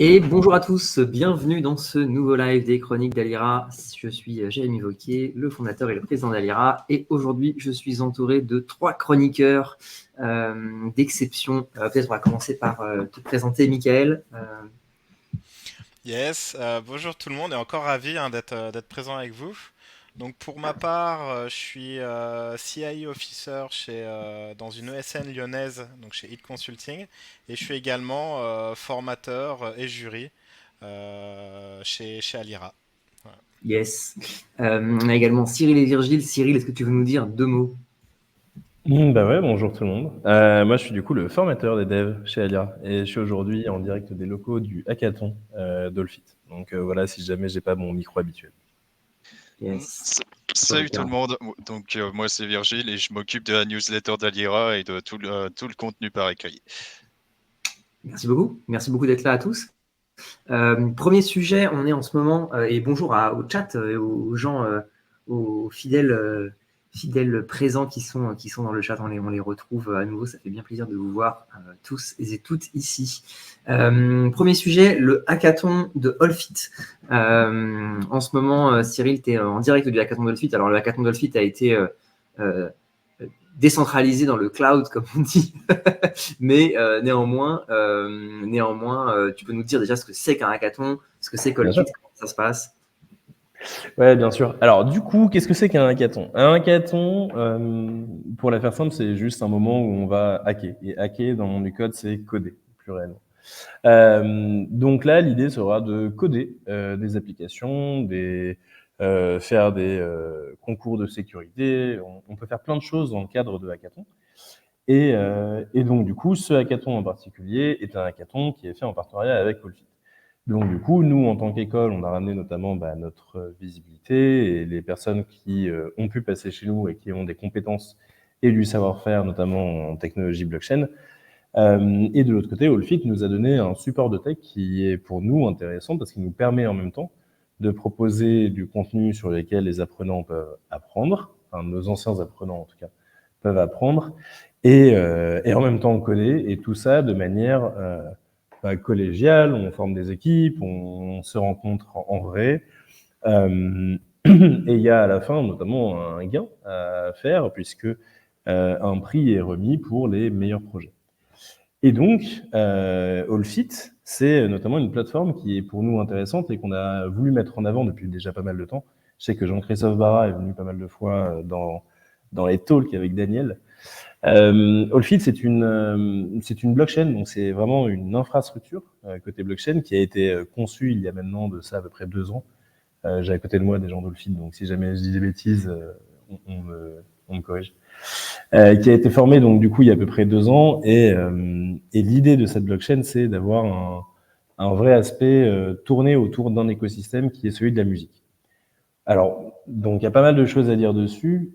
Et bonjour à tous, bienvenue dans ce nouveau live des Chroniques d'Alira. Je suis Jérémy Wauquiez, le fondateur et le président d'Alira. Et aujourd'hui, je suis entouré de 3 chroniqueurs d'exception. Peut-être on va commencer par te présenter, Michael. Yes, bonjour tout le monde et encore ravi d'être présent avec vous. Donc pour ma part, je suis CIO Officer dans une ESN lyonnaise, donc chez Hit Consulting, et je suis également formateur et jury chez Alira. Voilà. Yes. On a également Cyril et Virgile. Cyril, est-ce que tu veux nous dire 2 mots? Bah ouais, bonjour tout le monde. Moi, je suis du coup le formateur des devs chez Alira et je suis aujourd'hui en direct des locaux du hackathon d'Olfit. Donc voilà, si jamais j'ai pas mon micro habituel. Yes. Salut tout le monde, donc moi c'est Virgile et je m'occupe de la newsletter d'Alira et de tout le contenu par écrit. Merci beaucoup d'être là à tous. Premier sujet, on est en ce moment, et bonjour au chat, aux gens, aux fidèles présents qui sont dans le chat, on les retrouve à nouveau, ça fait bien plaisir de vous voir tous et toutes ici. Premier sujet, le hackathon de Olfit. En ce moment, Cyril, tu es en direct du hackathon d'Olfit. Alors le hackathon d'Olfit a été décentralisé dans le cloud, comme on dit. Mais néanmoins, tu peux nous dire déjà ce que c'est qu'un hackathon, ce que c'est qu'Olfit, comment ça se passe? Ouais, bien sûr. Alors du coup, qu'est-ce que c'est qu'un hackathon? Un hackathon, pour la faire simple, c'est juste un moment où on va hacker. Et hacker, dans le monde du code, c'est coder, plus réellement. Donc là, l'idée sera de coder des applications, faire des concours de sécurité. On peut faire plein de choses dans le cadre de hackathon. Et donc, du coup, ce hackathon en particulier est un hackathon qui est fait en partenariat avec Olfit. Donc, du coup, nous, en tant qu'école, on a ramené notamment notre visibilité et les personnes qui ont pu passer chez nous et qui ont des compétences et du savoir-faire, notamment en technologie blockchain. Et de l'autre côté, Olfit nous a donné un support de tech qui est pour nous intéressant parce qu'il nous permet en même temps de proposer du contenu sur lequel les apprenants peuvent apprendre, enfin nos anciens apprenants en tout cas, peuvent apprendre, et en même temps coder, et tout ça de manière collégiale. On forme des équipes, on se rencontre en vrai, et il y a à la fin notamment un gain à faire puisque un prix est remis pour les meilleurs projets. Et donc, Olfit, c'est notamment une plateforme qui est pour nous intéressante et qu'on a voulu mettre en avant depuis déjà pas mal de temps. Je sais que Jean-Christophe Barra est venu pas mal de fois dans les talks avec Daniel. Olfit, c'est une blockchain, donc c'est vraiment une infrastructure côté blockchain qui a été conçue il y a maintenant de ça à peu près 2 ans. J'ai à côté de moi des gens d'Olfit, donc si jamais je dis des bêtises, on me corrige. Qui a été formé donc du coup il y a à peu près 2 ans, et l'idée de cette blockchain, c'est d'avoir un vrai aspect tourné autour d'un écosystème qui est celui de la musique. Alors, donc il y a pas mal de choses à dire dessus.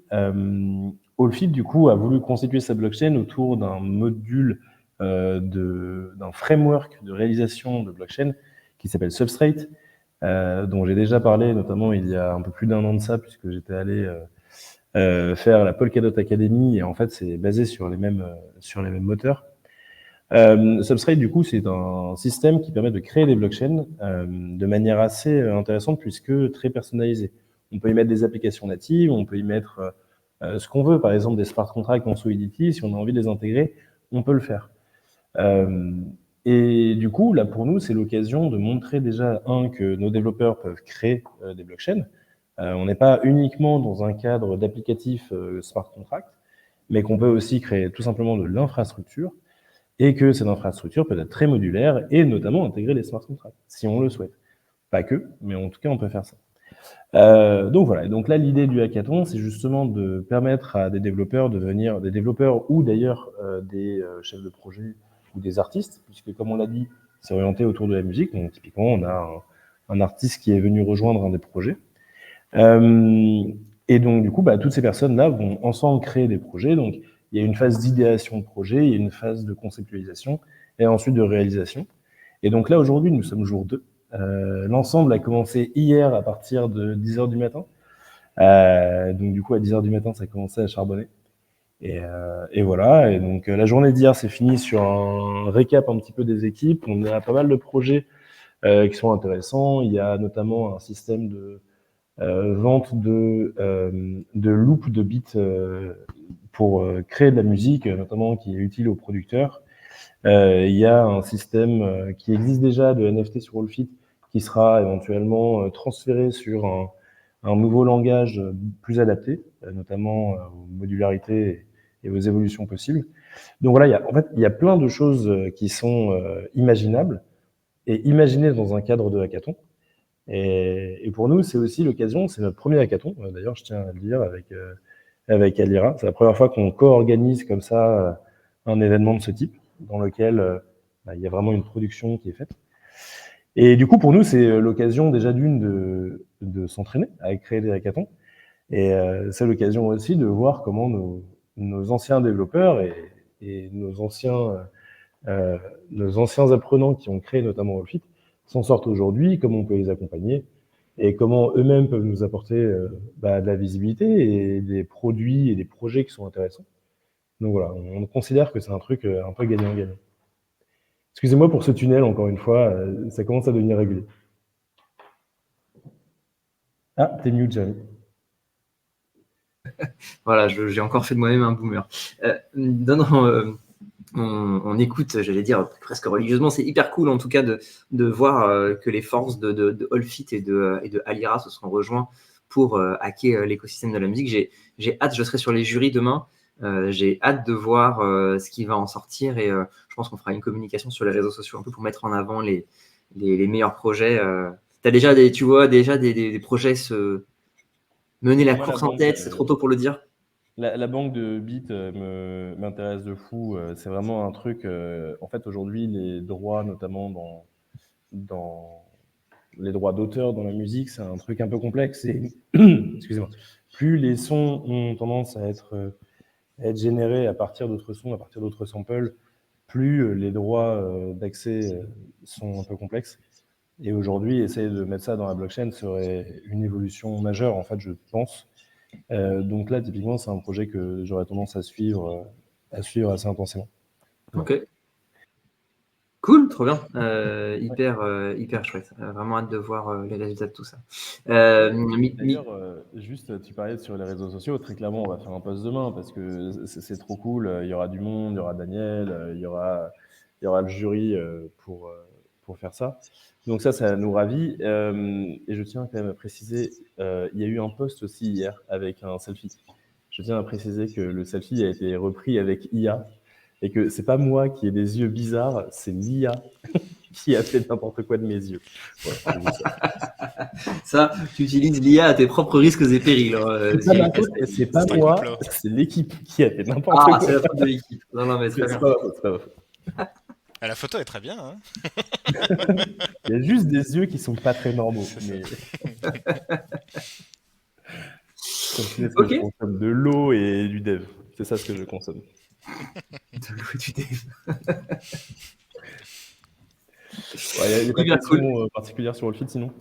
Olfit, du coup, a voulu constituer sa blockchain autour d'un module, d'un framework de réalisation de blockchain qui s'appelle Substrate, dont j'ai déjà parlé, notamment il y a un peu plus d'1 an de ça, puisque j'étais allé faire la Polkadot Academy, et en fait, c'est basé sur les mêmes moteurs. Substrate, du coup, c'est un système qui permet de créer des blockchains de manière assez intéressante puisque très personnalisée. On peut y mettre des applications natives, on peut y mettre ce qu'on veut, par exemple des smart contracts en Solidity. Si on a envie de les intégrer, on peut le faire. Et du coup, là, pour nous, c'est l'occasion de montrer déjà, que nos développeurs peuvent créer des blockchains. On n'est pas uniquement dans un cadre d'applicatif smart contract, mais qu'on peut aussi créer tout simplement de l'infrastructure, et que cette infrastructure peut être très modulaire et notamment intégrer les smart contracts, si on le souhaite. Pas que, mais en tout cas, on peut faire ça. Donc voilà, et donc là, l'idée du hackathon, c'est justement de permettre à des développeurs de devenir des développeurs, ou d'ailleurs des chefs de projet ou des artistes, puisque comme on l'a dit, c'est orienté autour de la musique. Donc typiquement, on a un artiste qui est venu rejoindre un des projets. Et donc du coup, toutes ces personnes-là vont ensemble créer des projets. Donc il y a une phase d'idéation de projet, il y a une phase de conceptualisation et ensuite de réalisation. Et donc là, aujourd'hui, nous sommes jour 2. L'ensemble a commencé hier à partir de 10h du matin. Donc du coup, à 10h du matin, ça a commencé à charbonner. Et voilà. Et donc la journée d'hier s'est finie sur un récap un petit peu des équipes. On a pas mal de projets qui sont intéressants. Il y a notamment un système de vente de loops de bits pour créer de la musique, notamment qui est utile aux producteurs. Il y a un système qui existe déjà de NFT sur Wallfit qui sera éventuellement transféré sur un nouveau langage plus adapté, notamment aux modularités et aux évolutions possibles. Donc voilà, en fait, il y a plein de choses qui sont imaginables et imaginées dans un cadre de hackathon. Et pour nous, c'est aussi l'occasion, c'est notre premier hackathon, d'ailleurs, je tiens à le dire, avec Alira. C'est la première fois qu'on co-organise comme ça un événement de ce type, dans lequel il y a vraiment une production qui est faite. Et du coup, pour nous, c'est l'occasion déjà de s'entraîner à créer des hackathons. Et c'est l'occasion aussi de voir comment nos anciens développeurs et nos anciens apprenants qui ont créé notamment Wallfit s'en sortent aujourd'hui, comment on peut les accompagner et comment eux-mêmes peuvent nous apporter de la visibilité et des produits et des projets qui sont intéressants. Donc voilà, on considère que c'est un truc un peu gagnant-gagnant. Excusez-moi pour ce tunnel, encore une fois, ça commence à devenir régulier. Ah, t'es mute, Jeremy. Voilà, j'ai encore fait de moi-même un boomer. On écoute, j'allais dire presque religieusement, c'est hyper cool en tout cas de voir que les forces de Wallfit et de Alira se sont rejoints pour hacker l'écosystème de la musique. J'ai hâte, je serai sur les jurys demain. J'ai hâte de voir ce qui va en sortir et je pense qu'on fera une communication sur les réseaux sociaux un peu pour mettre en avant les meilleurs projets. T'as déjà des projets se mener la course en tête, c'est trop tôt pour le dire. La banque de bits m'intéresse de fou. C'est vraiment un truc. En fait, aujourd'hui, les droits, notamment dans les droits d'auteur dans la musique, c'est un truc un peu complexe. Et excusez-moi. Plus les sons ont tendance à être générés à partir d'autres sons, à partir d'autres samples, plus les droits d'accès sont un peu complexes. Et aujourd'hui, essayer de mettre ça dans la blockchain serait une évolution majeure, en fait, je pense. Donc là, typiquement, c'est un projet que j'aurais tendance à suivre assez intensément. Ok. Cool, trop bien. Hyper chouette. Vraiment hâte de voir les résultats de tout ça. D'ailleurs, juste, tu parlais sur les réseaux sociaux. Très clairement, on va faire un post demain parce que c'est trop cool. Il y aura du monde, il y aura Daniel, il y aura le jury pour faire ça. Donc ça nous ravit. Et je tiens quand même à préciser, il y a eu un post aussi hier avec un selfie. Je tiens à préciser que le selfie a été repris avec IA et que c'est pas moi qui ai des yeux bizarres, c'est l'IA qui a fait n'importe quoi de mes yeux. Voilà, ça, tu utilises l'IA à tes propres risques et périls. C'est pas moi, c'est l'équipe qui a fait n'importe quoi. Ah, c'est la faute de l'équipe. Non, mais c'est pas grave. La photo est très bien. Hein. Il y a juste des yeux qui sont pas très normaux. Mais... Ok. Je consomme de l'eau et du dev. C'est ça ce que je consomme. De l'eau et du dev. Il y a pas de questions particulières sur Wallfit sinon.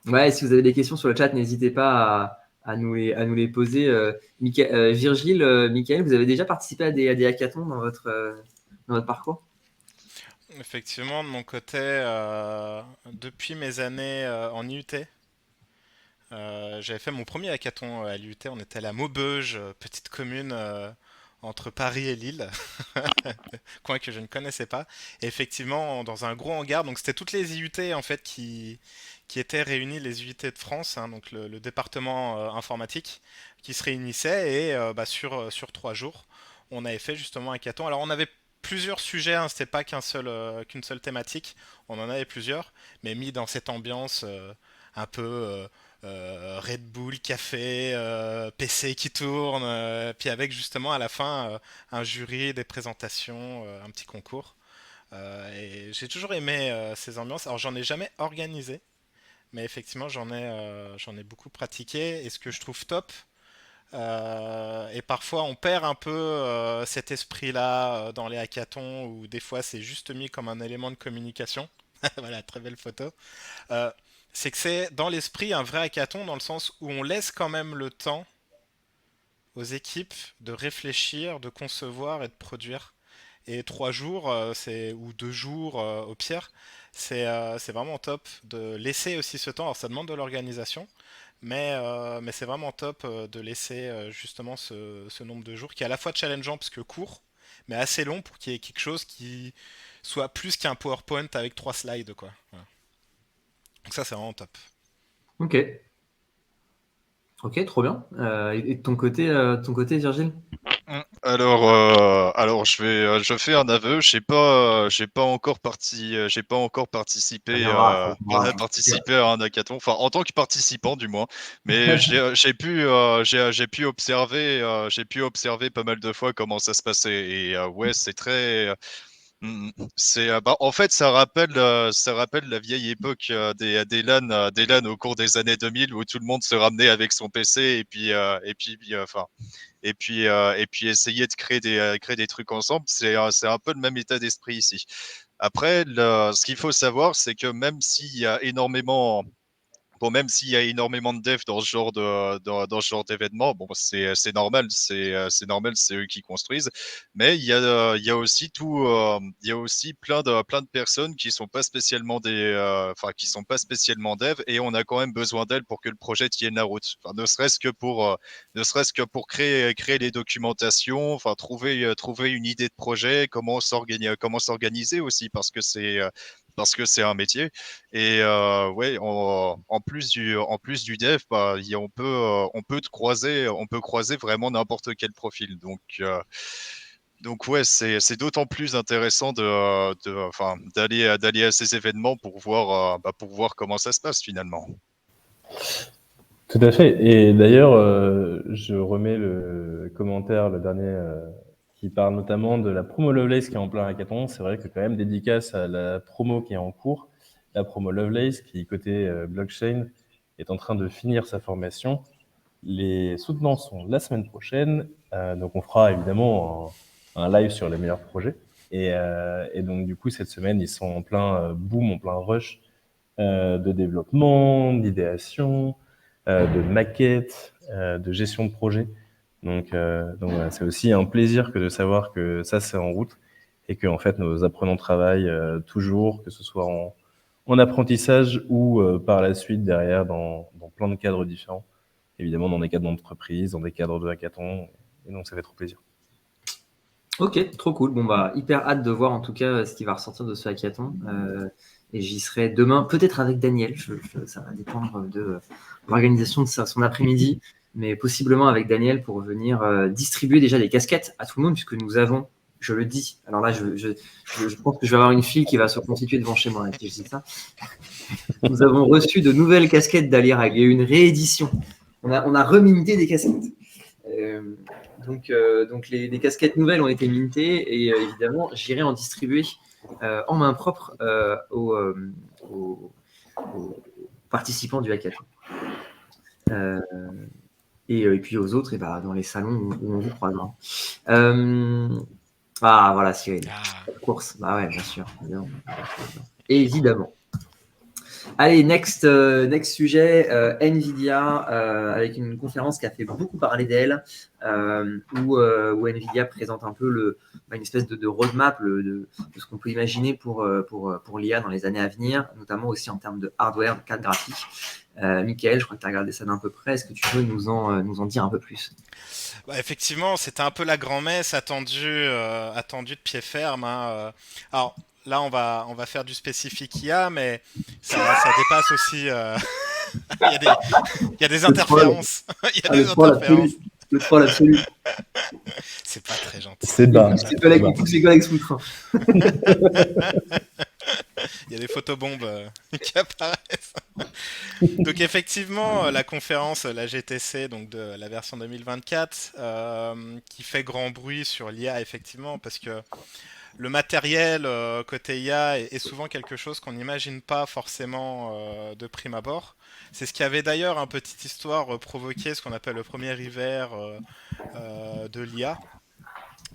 Ouais, si vous avez des questions sur le chat, n'hésitez pas à nous les poser. Virgile, Mickaël, vous avez déjà participé à des hackathons dans votre parcours? Effectivement, de mon côté, depuis mes années en IUT, j'avais fait mon premier hackathon à l'IUT. On était à la Maubeuge, petite commune entre Paris et Lille, coin que je ne connaissais pas. Et effectivement, dans un gros hangar, donc c'était toutes les IUT en fait qui étaient réunies, les IUT de France, hein, donc le département informatique, qui se réunissait et sur 3 jours, on avait fait justement un hackathon. Alors on avait plusieurs sujets, hein, c'était pas qu'une seule thématique, on en avait plusieurs, mais mis dans cette ambiance un peu Red Bull, café, PC qui tourne, puis avec justement à la fin un jury, des présentations, un petit concours. Et j'ai toujours aimé ces ambiances. Alors j'en ai jamais organisé, mais effectivement j'en ai beaucoup pratiqué. Et ce que je trouve top, et parfois on perd un peu cet esprit-là dans les hackathons, où des fois c'est juste mis comme un élément de communication. Voilà, très belle photo. Euh, c'est que c'est dans l'esprit un vrai hackathon, dans le sens où on laisse quand même le temps aux équipes de réfléchir, de concevoir et de produire. et 3 jours ou 2 jours au pire. C'est vraiment top de laisser aussi ce temps. Alors ça demande de l'organisation, mais c'est vraiment top de laisser justement ce nombre de jours qui est à la fois challengeant parce que court, mais assez long pour qu'il y ait quelque chose qui soit plus qu'un PowerPoint avec 3 slides, quoi. Voilà. Donc ça, c'est vraiment top. Ok, ok, trop bien. Et de ton côté, Virgile? Alors je fais un aveu, j'ai pas encore participé, Ça viendra, t'inquiète. participé à un hackathon, enfin en tant que participant du moins, mais j'ai pu observer pas mal de fois comment ça se passait et ouais, c'est très, en fait, ça rappelle la vieille époque des LAN au cours des années 2000 où tout le monde se ramenait avec son PC et puis essayer de créer des trucs ensemble. C'est un peu le même état d'esprit ici. Après, ce qu'il faut savoir, c'est que même s'il y a énormément de devs dans ce genre dans ce genre d'événement, bon, c'est normal, c'est normal, c'est eux qui construisent. Mais il y a aussi il y a aussi plein de personnes qui sont pas spécialement qui sont pas spécialement devs et on a quand même besoin d'elles pour que le projet tienne la route. Enfin, ne serait-ce que pour créer les documentations, enfin trouver une idée de projet, comment s'organiser aussi parce que c'est un métier. Et ouais, en plus du dev, bah, on peut croiser vraiment n'importe quel profil. Donc ouais, c'est d'autant plus intéressant d'aller à ces événements pour voir comment ça se passe finalement. Tout à fait. Et d'ailleurs, je remets le commentaire, le dernier, qui parle notamment de la promo Lovelace qui est en plein hackathon. C'est vrai que quand même, dédicace à la promo qui est en cours, la promo Lovelace, qui côté blockchain est en train de finir sa formation. Les soutenants sont la semaine prochaine, donc on fera évidemment un live sur les meilleurs projets. Et donc du coup, cette semaine, ils sont en plein boom, en plein rush de développement, d'idéation, de maquette, de gestion de projet. Donc voilà, c'est aussi un plaisir que de savoir que ça c'est en route et que en fait nos apprenants travaillent toujours, que ce soit en apprentissage ou par la suite derrière dans plein de cadres différents. Évidemment dans des cadres d'entreprise, dans des cadres de hackathon. Et donc ça fait trop plaisir. Ok, trop cool. Bon, bah, hyper hâte de voir en tout cas ce qui va ressortir de ce hackathon. Et j'y serai demain, peut-être avec Daniel. Ça va dépendre de l'organisation de son après-midi, mais possiblement avec Daniel pour venir distribuer déjà des casquettes à tout le monde, puisque nous avons, je le dis, alors là, je pense que je vais avoir une file qui va se constituer devant chez moi hein, si je dis ça. Nous avons reçu de nouvelles casquettes d'Alirag. Il y a eu une réédition. On a reminté des casquettes. Donc les casquettes nouvelles ont été mintées et évidemment, j'irai en distribuer en main propre aux participants du hackathon. Et puis aux autres, et bah, dans les salons où on vous croisera. Voilà, Cyril. Course. Bah ouais, bien sûr. Évidemment. Allez, next sujet, Nvidia, avec une conférence qui a fait beaucoup parler d'elle, où Nvidia présente un peu une espèce de roadmap de ce qu'on peut imaginer pour l'IA dans les années à venir, notamment aussi en termes de hardware, de cartes graphiques. Mickaël, je crois que tu as regardé ça d'un peu près. Est-ce que tu peux nous en dire un peu plus? Effectivement, c'était un peu la grand-messe attendue de pied ferme, hein. Alors là, on va faire du spécifique IA, mais ça dépasse aussi. Il y a des interférences. Il y a des interférences. Le troll absolu. C'est pas très gentil. C'est bas. Il pousse les collègues sous le train. Il y a des photobombes qui apparaissent. Donc effectivement, la conférence, la GTC, donc de la version 2024, qui fait grand bruit sur l'IA, effectivement, parce que le matériel côté IA est souvent quelque chose qu'on n'imagine pas forcément de prime abord. C'est ce qui avait d'ailleurs, un petite histoire, provoqué ce qu'on appelle le premier hiver de l'IA.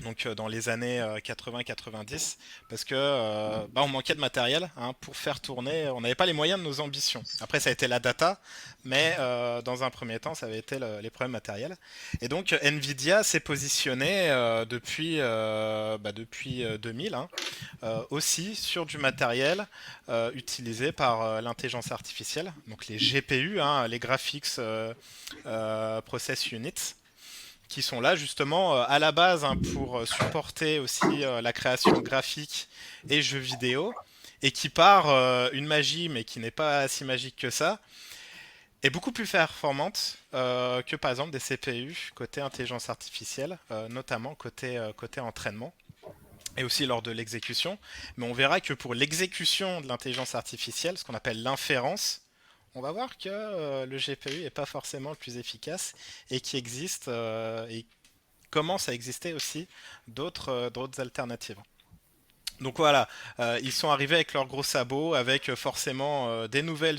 donc dans les années 80-90, parce que on manquait de matériel hein, pour faire tourner, on n'avait pas les moyens de nos ambitions. Après, ça a été la data, mais dans un premier temps, ça avait été les problèmes matériels. Et donc, Nvidia s'est positionné depuis 2000 hein, aussi sur du matériel utilisé par l'intelligence artificielle, donc les GPU, hein, les Graphics Process Units qui sont là justement à la base hein, pour supporter aussi la création graphique et jeux vidéo, et qui par une magie, mais qui n'est pas si magique que ça, est beaucoup plus performante que par exemple des CPU côté intelligence artificielle, notamment côté entraînement, et aussi lors de l'exécution. Mais on verra que pour l'exécution de l'intelligence artificielle, ce qu'on appelle l'inférence, on va voir que le GPU n'est pas forcément le plus efficace et qu'il existe et commence à exister aussi d'autres alternatives. Donc voilà, ils sont arrivés avec leurs gros sabots, avec forcément des nouvelles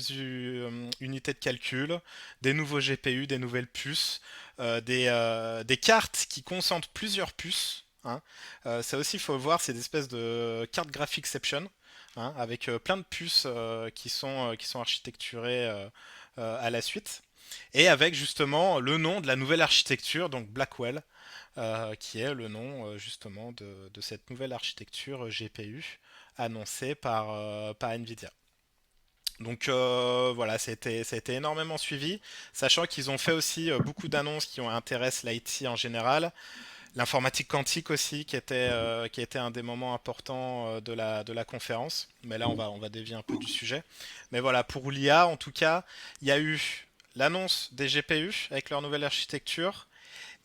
unités de calcul, des nouveaux GPU, des nouvelles puces, des cartes qui concentrent plusieurs puces. Hein. Ça aussi, il faut voir, c'est des espèces de cartes Graphicception, hein, avec plein de puces qui sont architecturées à la suite. Et avec justement le nom de la nouvelle architecture, donc Blackwell, qui est le nom justement de cette nouvelle architecture GPU annoncée par Nvidia. Donc voilà, ça a été énormément suivi, sachant qu'ils ont fait aussi beaucoup d'annonces qui intéressent l'IT en général. L'informatique quantique aussi, qui était un des moments importants de la conférence. Mais là, on va dévier un peu du sujet. Mais voilà, pour l'IA, en tout cas, il y a eu l'annonce des GPU avec leur nouvelle architecture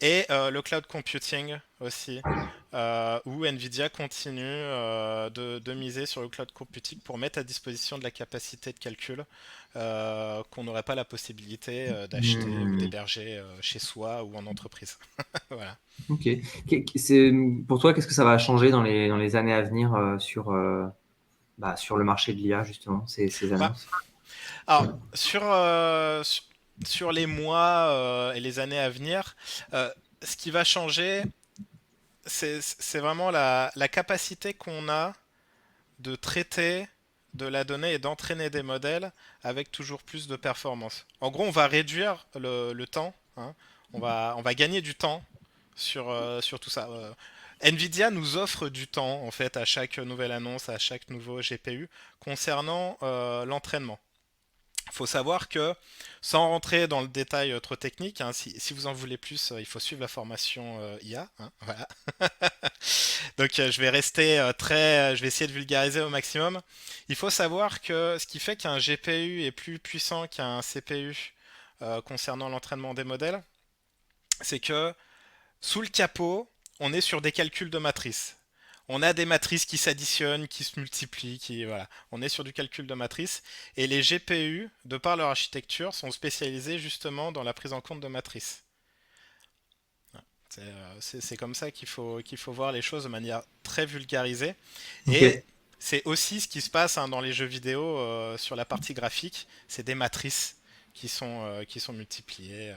et le cloud computing aussi, où Nvidia continue de miser sur le cloud computing pour mettre à disposition de la capacité de calcul qu'on n'aurait pas la possibilité d'acheter ou Hmm. d'héberger chez soi ou en entreprise. Voilà. Ok. Pour toi, qu'est-ce que ça va changer dans les années à venir sur le marché de l'IA, justement, ces Bah, annonces? alors, sur les mois et les années à venir, ce qui va changer, c'est vraiment la capacité qu'on a de traiter de la donnée et d'entraîner des modèles avec toujours plus de performance. En gros, on va réduire le temps, hein. On va gagner du temps sur tout ça. Nvidia nous offre du temps en fait à chaque nouvelle annonce, à chaque nouveau GPU concernant l'entraînement. Il faut savoir que, sans rentrer dans le détail trop technique, hein, si vous en voulez plus, il faut suivre la formation IA. Hein, voilà. Donc je vais essayer de vulgariser au maximum. Il faut savoir que ce qui fait qu'un GPU est plus puissant qu'un CPU concernant l'entraînement des modèles, c'est que sous le capot, on est sur des calculs de matrices. On a des matrices qui s'additionnent, qui se multiplient, voilà. On est sur du calcul de matrices. Et les GPU, de par leur architecture, sont spécialisés justement dans la prise en compte de matrices. C'est comme ça qu'il faut voir les choses de manière très vulgarisée. Ok. Et c'est aussi ce qui se passe hein, dans les jeux vidéo sur la partie graphique. C'est des matrices qui sont multipliées.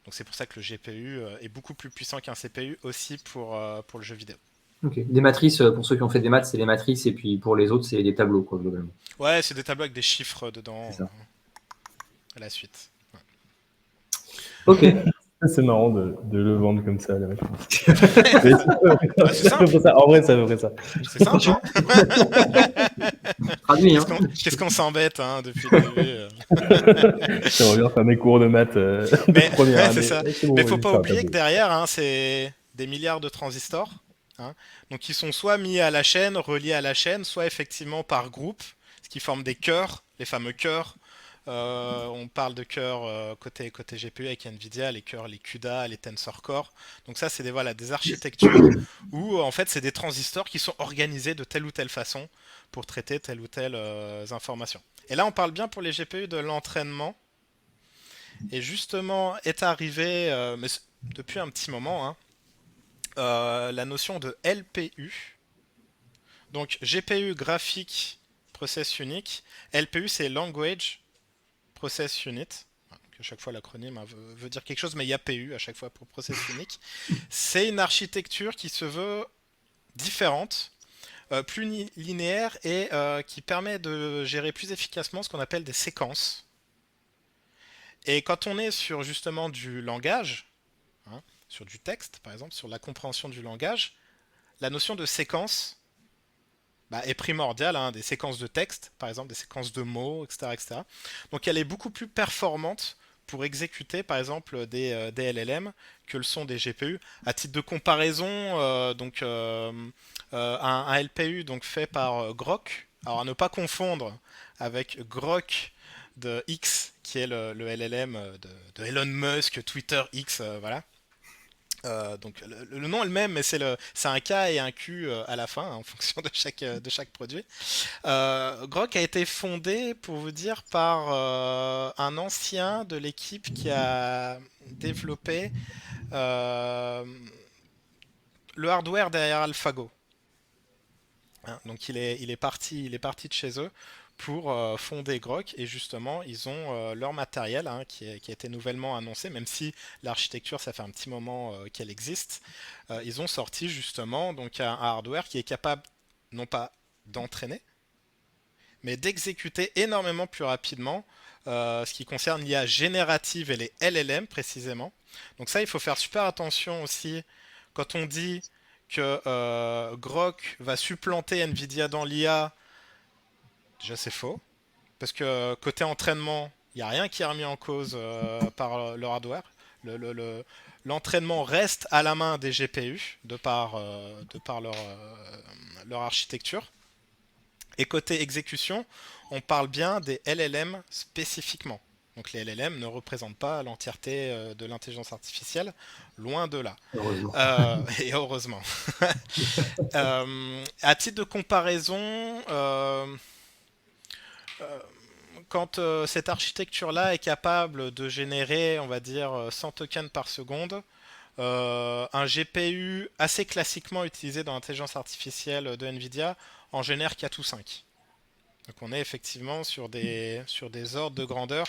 Donc c'est pour ça que le GPU est beaucoup plus puissant qu'un CPU aussi pour le jeu vidéo. Ok. Des matrices, pour ceux qui ont fait des maths, c'est les matrices, et puis pour les autres, c'est des tableaux, quoi, globalement. Ouais, c'est des tableaux avec des chiffres C'est dedans ça. à la suite. Ouais. Ok. C'est marrant de le vendre comme ça. Là. Bah, c'est simple, En vrai, c'est à peu près ça. c'est simple. Hein. Traduit, hein. Qu'est-ce qu'on s'embête hein, depuis le début. J'aimerais bien faire mes cours de maths Mais de première ouais, année. c'est ça. C'est bon, Mais vas-y, faut pas c'est un oublier que tableau. derrière, hein, c'est des milliards de transistors. Hein. Donc ils sont soit mis à la chaîne, reliés à la chaîne, soit effectivement par groupe, ce qui forme des cœurs, les fameux cœurs. On parle de cœurs côté GPU avec Nvidia, les cœurs, les CUDA, les Tensor Core. Donc ça, c'est des architectures où en fait c'est des transistors qui sont organisés de telle ou telle façon pour traiter telle ou telle information. Et là, on parle bien pour les GPU de l'entraînement. Et justement, est arrivé, depuis un petit moment, hein, la notion de LPU. Donc GPU graphique process unique. LPU c'est Language Process Unit. à chaque fois l'acronyme veut dire quelque chose, mais il y a PU à chaque fois pour process unique. C'est une architecture qui se veut différente, plus linéaire et qui permet de gérer plus efficacement ce qu'on appelle des séquences. Et quand on est sur justement du langage, hein, sur du texte par exemple, sur la compréhension du langage, la notion de séquence est primordiale, hein, des séquences de texte, par exemple, des séquences de mots, etc., etc. Donc elle est beaucoup plus performante pour exécuter, par exemple, des LLM que le sont des GPU. À titre de comparaison, un LPU donc, fait par Grok, alors à ne pas confondre avec Grok de X, qui est le LLM de Elon Musk, Twitter X, voilà. Donc le nom est le même, mais c'est un K et un Q à la fin, hein, en fonction de chaque produit. Grok a été fondé, pour vous dire, par un ancien de l'équipe qui a développé le hardware derrière AlphaGo. Hein, donc il est parti de chez eux pour fonder Grok, et justement ils ont leur matériel, hein, qui a été nouvellement annoncé, même si l'architecture ça fait un petit moment qu'elle existe. Ils ont sorti justement donc un hardware qui est capable non pas d'entraîner, mais d'exécuter énormément plus rapidement ce qui concerne l'IA générative et les LLM précisément. Donc ça, il faut faire super attention aussi quand on dit que Grok va supplanter Nvidia dans l'IA. Déjà, c'est faux, parce que côté entraînement, il n'y a rien qui est remis en cause par le hardware. L'entraînement reste à la main des GPU de par leur architecture. Et côté exécution, on parle bien des LLM spécifiquement. Donc les LLM ne représentent pas l'entièreté de l'intelligence artificielle, loin de là. Heureusement. Et heureusement. À titre de comparaison, quand cette architecture-là est capable de générer, on va dire, 100 tokens par seconde, un GPU assez classiquement utilisé dans l'intelligence artificielle de Nvidia en génère 4 ou 5. Donc on est effectivement sur des ordres de grandeur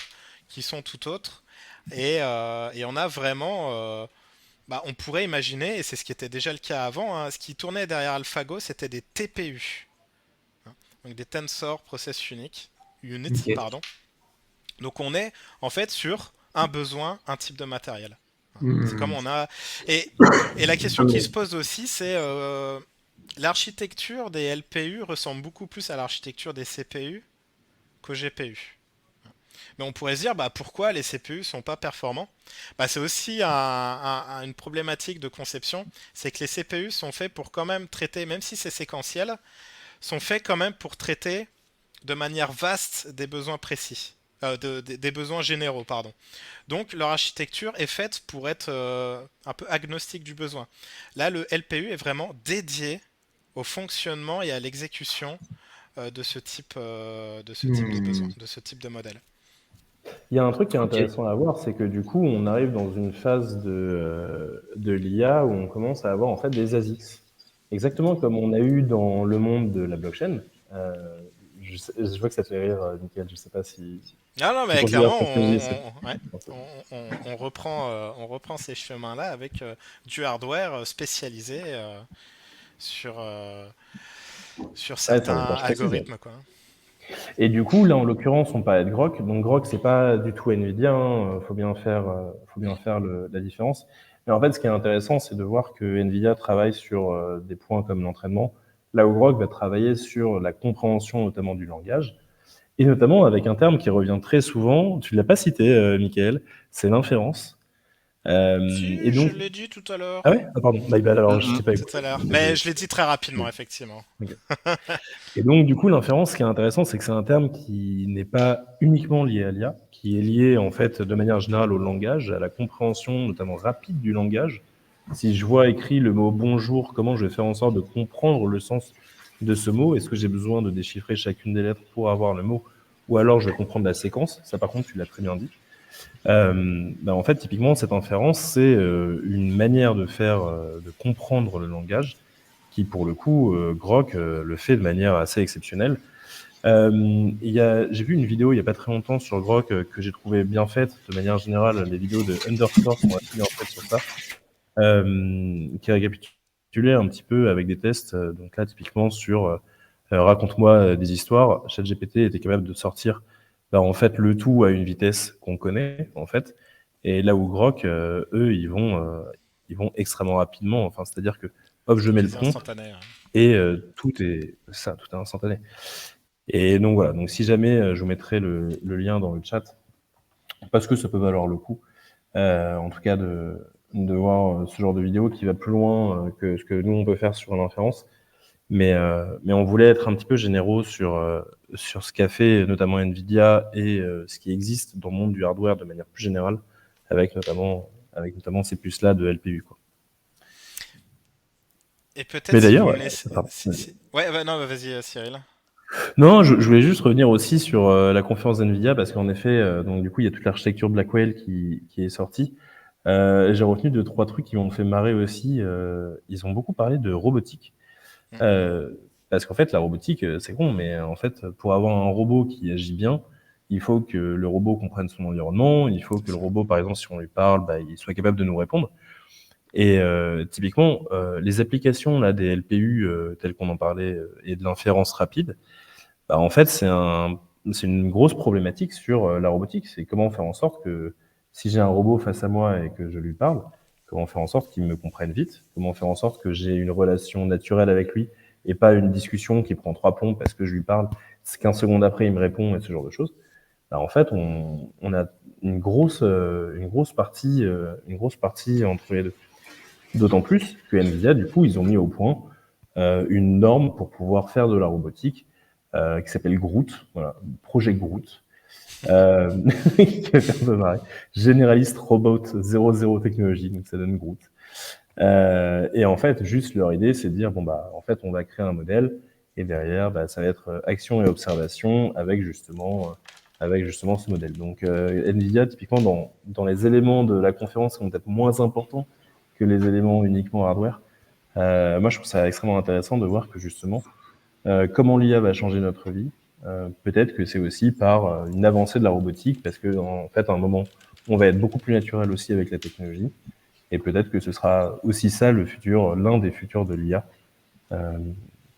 qui sont tout autres. Et on a vraiment... on pourrait imaginer, et c'est ce qui était déjà le cas avant, hein, ce qui tournait derrière AlphaGo, c'était des TPU. Hein, donc des Tensor Process Unity, Ok. pardon. Donc on est en fait sur un besoin, un type de matériel. C'est comme on a... Et la question qui se pose aussi, c'est... l'architecture des LPU ressemble beaucoup plus à l'architecture des CPU qu'aux GPU. Mais on pourrait se dire, pourquoi les CPU sont pas performants? C'est aussi une problématique de conception, c'est que les CPU sont faits pour quand même traiter, même si c'est séquentiel, sont faits quand même pour traiter de manière vaste des besoins précis. Des besoins généraux, pardon. Donc leur architecture est faite pour être un peu agnostique du besoin. Là, le LPU est vraiment dédié au fonctionnement et à l'exécution de ce type de besoin, de ce type de modèle. Il y a un truc qui est intéressant à voir, c'est que du coup, on arrive dans une phase de l'IA où on commence à avoir en fait des ASICs. Exactement comme on a eu dans le monde de la blockchain. Je vois que ça te fait rire, Mickaël, je ne sais pas si... Non, mais clairement, on reprend ces chemins-là avec du hardware spécialisé sur certains algorithmes, quoi. Et du coup, là, en l'occurrence, on parlait de Grok. Donc, Grok, c'est pas du tout Nvidia. Faut bien faire la différence. Mais en fait, ce qui est intéressant, c'est de voir que Nvidia travaille sur des points comme l'entraînement, là où Grok va travailler sur la compréhension, notamment du langage, et notamment avec un terme qui revient très souvent. Tu l'as pas cité, Mickaël, c'est l'inférence. Si, je l'ai dit tout à l'heure. Ah ouais? Ah pardon, alors je sais pas tout à l'heure. Mais je l'ai dit très rapidement, effectivement. Okay. Et donc, du coup, l'inférence, ce qui est intéressant, c'est que c'est un terme qui n'est pas uniquement lié à l'IA, qui est lié, en fait, de manière générale au langage, à la compréhension, notamment rapide du langage. Si je vois écrit le mot bonjour, comment je vais faire en sorte de comprendre le sens de ce mot? Est-ce que j'ai besoin de déchiffrer chacune des lettres pour avoir le mot? Ou alors je vais comprendre la séquence? Ça, par contre, tu l'as très bien dit. En fait, typiquement, cette inférence, c'est une manière de faire, de comprendre le langage qui, pour le coup, Grok le fait de manière assez exceptionnelle. J'ai vu une vidéo il n'y a pas très longtemps sur Grok que j'ai trouvé bien faite. De manière générale, les vidéos de Underscore sont assez bien faites sur ça, qui récapitulait un petit peu avec des tests. Donc là, typiquement sur raconte-moi des histoires. ChatGPT était capable de sortir en fait le tout à une vitesse qu'on connaît en fait. Et là où Grok, eux, ils vont extrêmement rapidement. Enfin, c'est-à-dire que hop, je mets le C'est prompt instantané. et tout est ça, tout est instantané. Et donc voilà, donc si jamais je vous mettrai le lien dans le chat, parce que ça peut valoir le coup, en tout cas de voir ce genre de vidéo qui va plus loin que ce que nous on peut faire sur l'inférence. Mais on voulait être un petit peu généraux sur ce qu'a fait notamment Nvidia et ce qui existe dans le monde du hardware de manière plus générale, avec notamment ces puces-là de LPU, quoi. Et peut-être Mais si vous d'ailleurs, me laissez. Ouais, bah, non, bah, vas-y, Cyril. non, je voulais juste revenir aussi sur la conférence d'NVIDIA parce qu'en effet, donc du coup, il y a toute l'architecture Blackwell qui est sortie. J'ai retenu deux, trois trucs qui m'ont fait marrer aussi. Ils ont beaucoup parlé de robotique. Mhm. Euh, Parce qu'en fait, la robotique, c'est con, mais en fait, pour avoir un robot qui agit bien, il faut que le robot comprenne son environnement, il faut que C'est le ça. robot, par exemple, si on lui parle, bah, il soit capable de nous répondre. Et typiquement, les applications là, des LPU telles qu'on en parlait et de l'inférence rapide, bah, en fait, c'est une grosse problématique sur la robotique. C'est comment faire en sorte que si j'ai un robot face à moi et que je lui parle, comment faire en sorte qu'il me comprenne vite, comment faire en sorte que j'ai une relation naturelle avec lui et pas une discussion qui prend 3 plombs parce que je lui parle, 15 secondes après il me répond et ce genre de choses. Bah, en fait, on a une grosse partie entre les deux. D'autant plus que Nvidia, du coup, ils ont mis au point une norme pour pouvoir faire de la robotique qui s'appelle Groot, voilà, projet Groot, qui va faire un peu marrer. Generalist Robot 00 Technology, donc ça donne Groot. Et en fait, juste leur idée, c'est de dire bon bah, en fait, on va créer un modèle et derrière, bah, ça va être action et observation avec justement ce modèle. Donc Nvidia, typiquement dans les éléments de la conférence, sont peut-être moins importants que les éléments uniquement hardware. Moi, je trouve ça extrêmement intéressant de voir que justement, comment l'IA va changer notre vie. Peut-être que c'est aussi par une avancée de la robotique, parce que en fait, à un moment, on va être beaucoup plus naturel aussi avec la technologie. Et peut-être que ce sera aussi ça le futur, l'un des futurs de l'IA. Euh,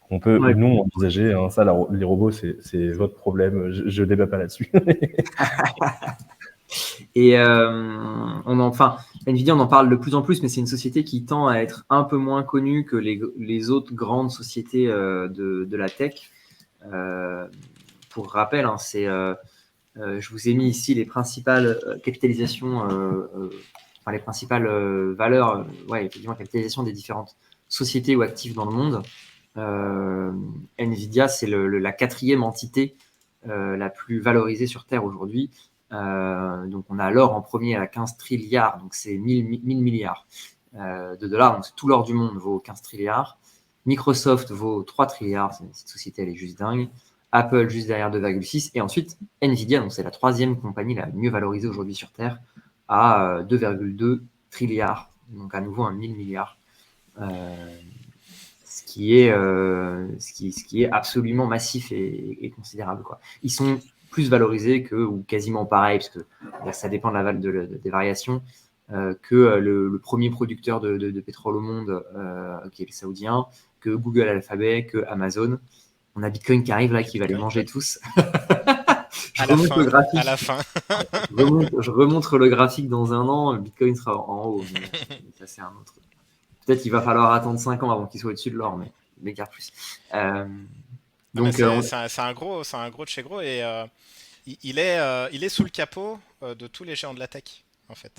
qu'on peut ou Ouais. non envisager. Hein. Ça, les robots, c'est votre problème. Je débat pas là-dessus. Et enfin, Nvidia, on en parle de plus en plus, mais c'est une société qui tend à être un peu moins connue que les autres grandes sociétés de la tech. Pour rappel, hein, je vous ai mis ici les principales capitalisations, enfin les principales valeurs, ouais, effectivement, capitalisation des différentes sociétés ou actifs dans le monde. Nvidia, c'est la quatrième entité la plus valorisée sur Terre aujourd'hui. Donc on a l'or en premier à 15 trilliards, donc c'est 1000 milliards de dollars, donc tout l'or du monde vaut 15 trilliards. Microsoft vaut 3 trilliards, cette société elle est juste dingue. Apple juste derrière 2,6. Et ensuite Nvidia, donc c'est la troisième compagnie la mieux valorisée aujourd'hui sur Terre, à 2,2 trilliards, donc à nouveau un 1000 milliards. Ce qui est absolument massif et considérable, quoi. Ils sont plus valorisés que, ou quasiment pareil, parce que ça dépend des variations, que le premier producteur de pétrole au monde, qui est le saoudien, que Google Alphabet, que Amazon. On a Bitcoin qui arrive là, qui va les manger tous. Je À la remonte le fin, à la graphique. fin. Je remonte le graphique dans un an, le Bitcoin sera en haut, mais ça c'est un autre. Peut-être qu'il va falloir attendre 5 ans avant qu'il soit au-dessus de l'or, mais guère plus. Euh, Ah, mais donc, c'est un gros de chez gros et il est sous le capot de tous les géants de la tech, en fait.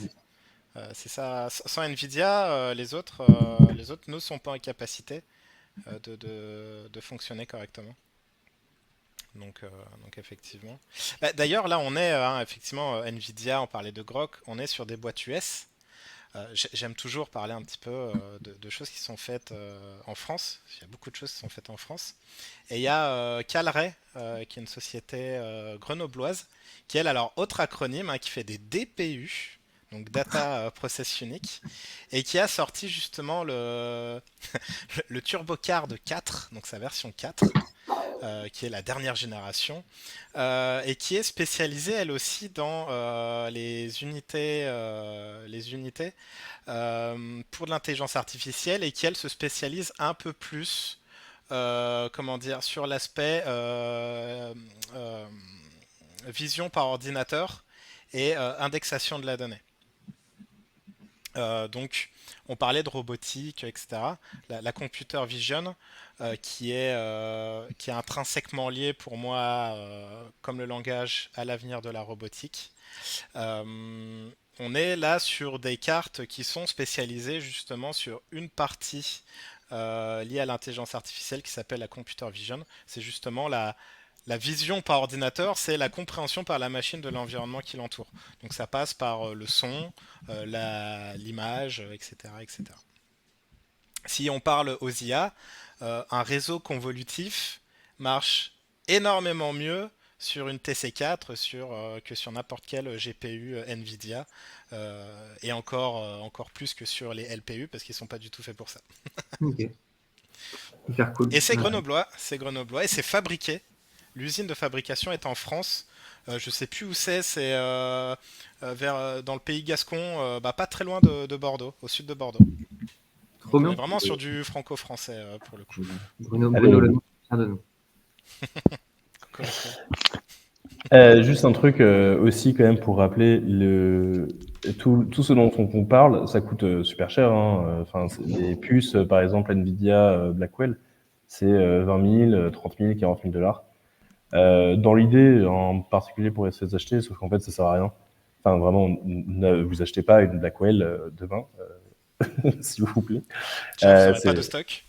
C'est ça. Sans Nvidia, les autres ne sont pas en capacité de fonctionner correctement. Donc, donc effectivement. Bah, d'ailleurs, là, on est, hein, effectivement, Nvidia, on parlait de Grok, on est sur des boîtes US. J'aime toujours parler un petit peu de choses qui sont faites en France. Il y a beaucoup de choses qui sont faites en France. Et il y a Calray, qui est une société grenobloise, qui elle, alors, autre acronyme, hein, qui fait des DPU, donc Data Process Unique, et qui a sorti justement le TurboCard 4, donc sa version 4, qui est la dernière génération, et qui est spécialisée elle aussi dans les unités pour de l'intelligence artificielle et qui elle se spécialise un peu plus, comment dire, sur l'aspect euh, vision par ordinateur et indexation de la donnée. Donc, on parlait de robotique, etc. La computer vision, qui est intrinsèquement liée pour moi, comme le langage, à l'avenir de la robotique. On est là sur des cartes qui sont spécialisées justement sur une partie liée à l'intelligence artificielle qui s'appelle la computer vision. C'est justement la vision par ordinateur, c'est la compréhension par la machine de l'environnement qui l'entoure. Donc ça passe par le son, l'image, etc., etc. Si on parle aux IA, un réseau convolutif marche énormément mieux sur une TC4 que sur n'importe quel GPU Nvidia, et encore plus que sur les LPU parce qu'ils sont pas du tout faits pour ça. Ok, hyper cool. Et c'est grenoblois et c'est fabriqué. L'usine de fabrication est en France. Je sais plus où c'est dans le pays gascon, pas très loin de Bordeaux, au sud de Bordeaux. Trop Donc on est bien. vraiment sur du franco-français pour le coup. Bruno, Allez. Bruno Le Maire, fier de nous. Juste un truc aussi quand même pour rappeler tout ce dont on parle, ça coûte super cher. Hein. Enfin, les puces, par exemple, Nvidia Blackwell, c'est 20 000, 30 000, 40 000 dollars. Dans l'idée, en particulier pour essayer de les acheter, sauf qu'en fait, ça sert à rien. Enfin, vraiment, vous achetez pas une Blackwell demain, s'il vous plaît. Déjà, vous n'aurez C'est- pas de stock.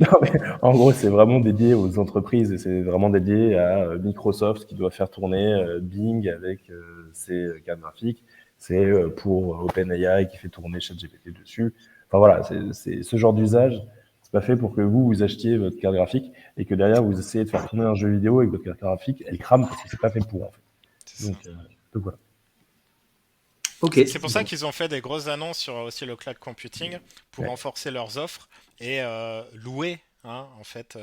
Non, mais en gros, c'est vraiment dédié aux entreprises et c'est vraiment dédié à Microsoft qui doit faire tourner Bing avec ses cartes graphiques. C'est pour OpenAI qui fait tourner ChatGPT dessus. Enfin voilà, c'est ce genre d'usage. C'est pas fait pour que vous achetiez votre carte graphique et que derrière vous essayez de faire tourner un jeu vidéo avec votre carte graphique, elle crame parce que c'est pas fait pour en fait. C'est ça. Donc voilà. Ok. C'est pour ça qu'ils ont fait des grosses annonces sur aussi le cloud computing pour Ouais. renforcer leurs offres et louer, hein, en fait,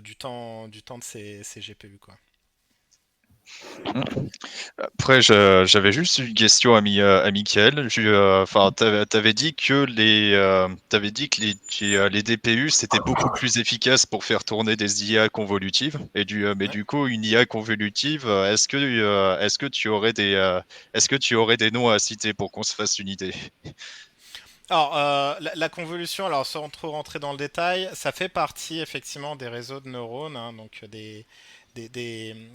du temps de ces GPU, quoi. Après, j'avais juste une question à Mickaël. Enfin, t'avais dit que les DPU c'était beaucoup plus efficace pour faire tourner des IA convolutives. Mais Ouais. du coup, une IA convolutive, est-ce que tu aurais des noms à citer pour qu'on se fasse une idée? Alors, la convolution, alors sans trop rentrer dans le détail, ça fait partie effectivement des réseaux de neurones, hein, donc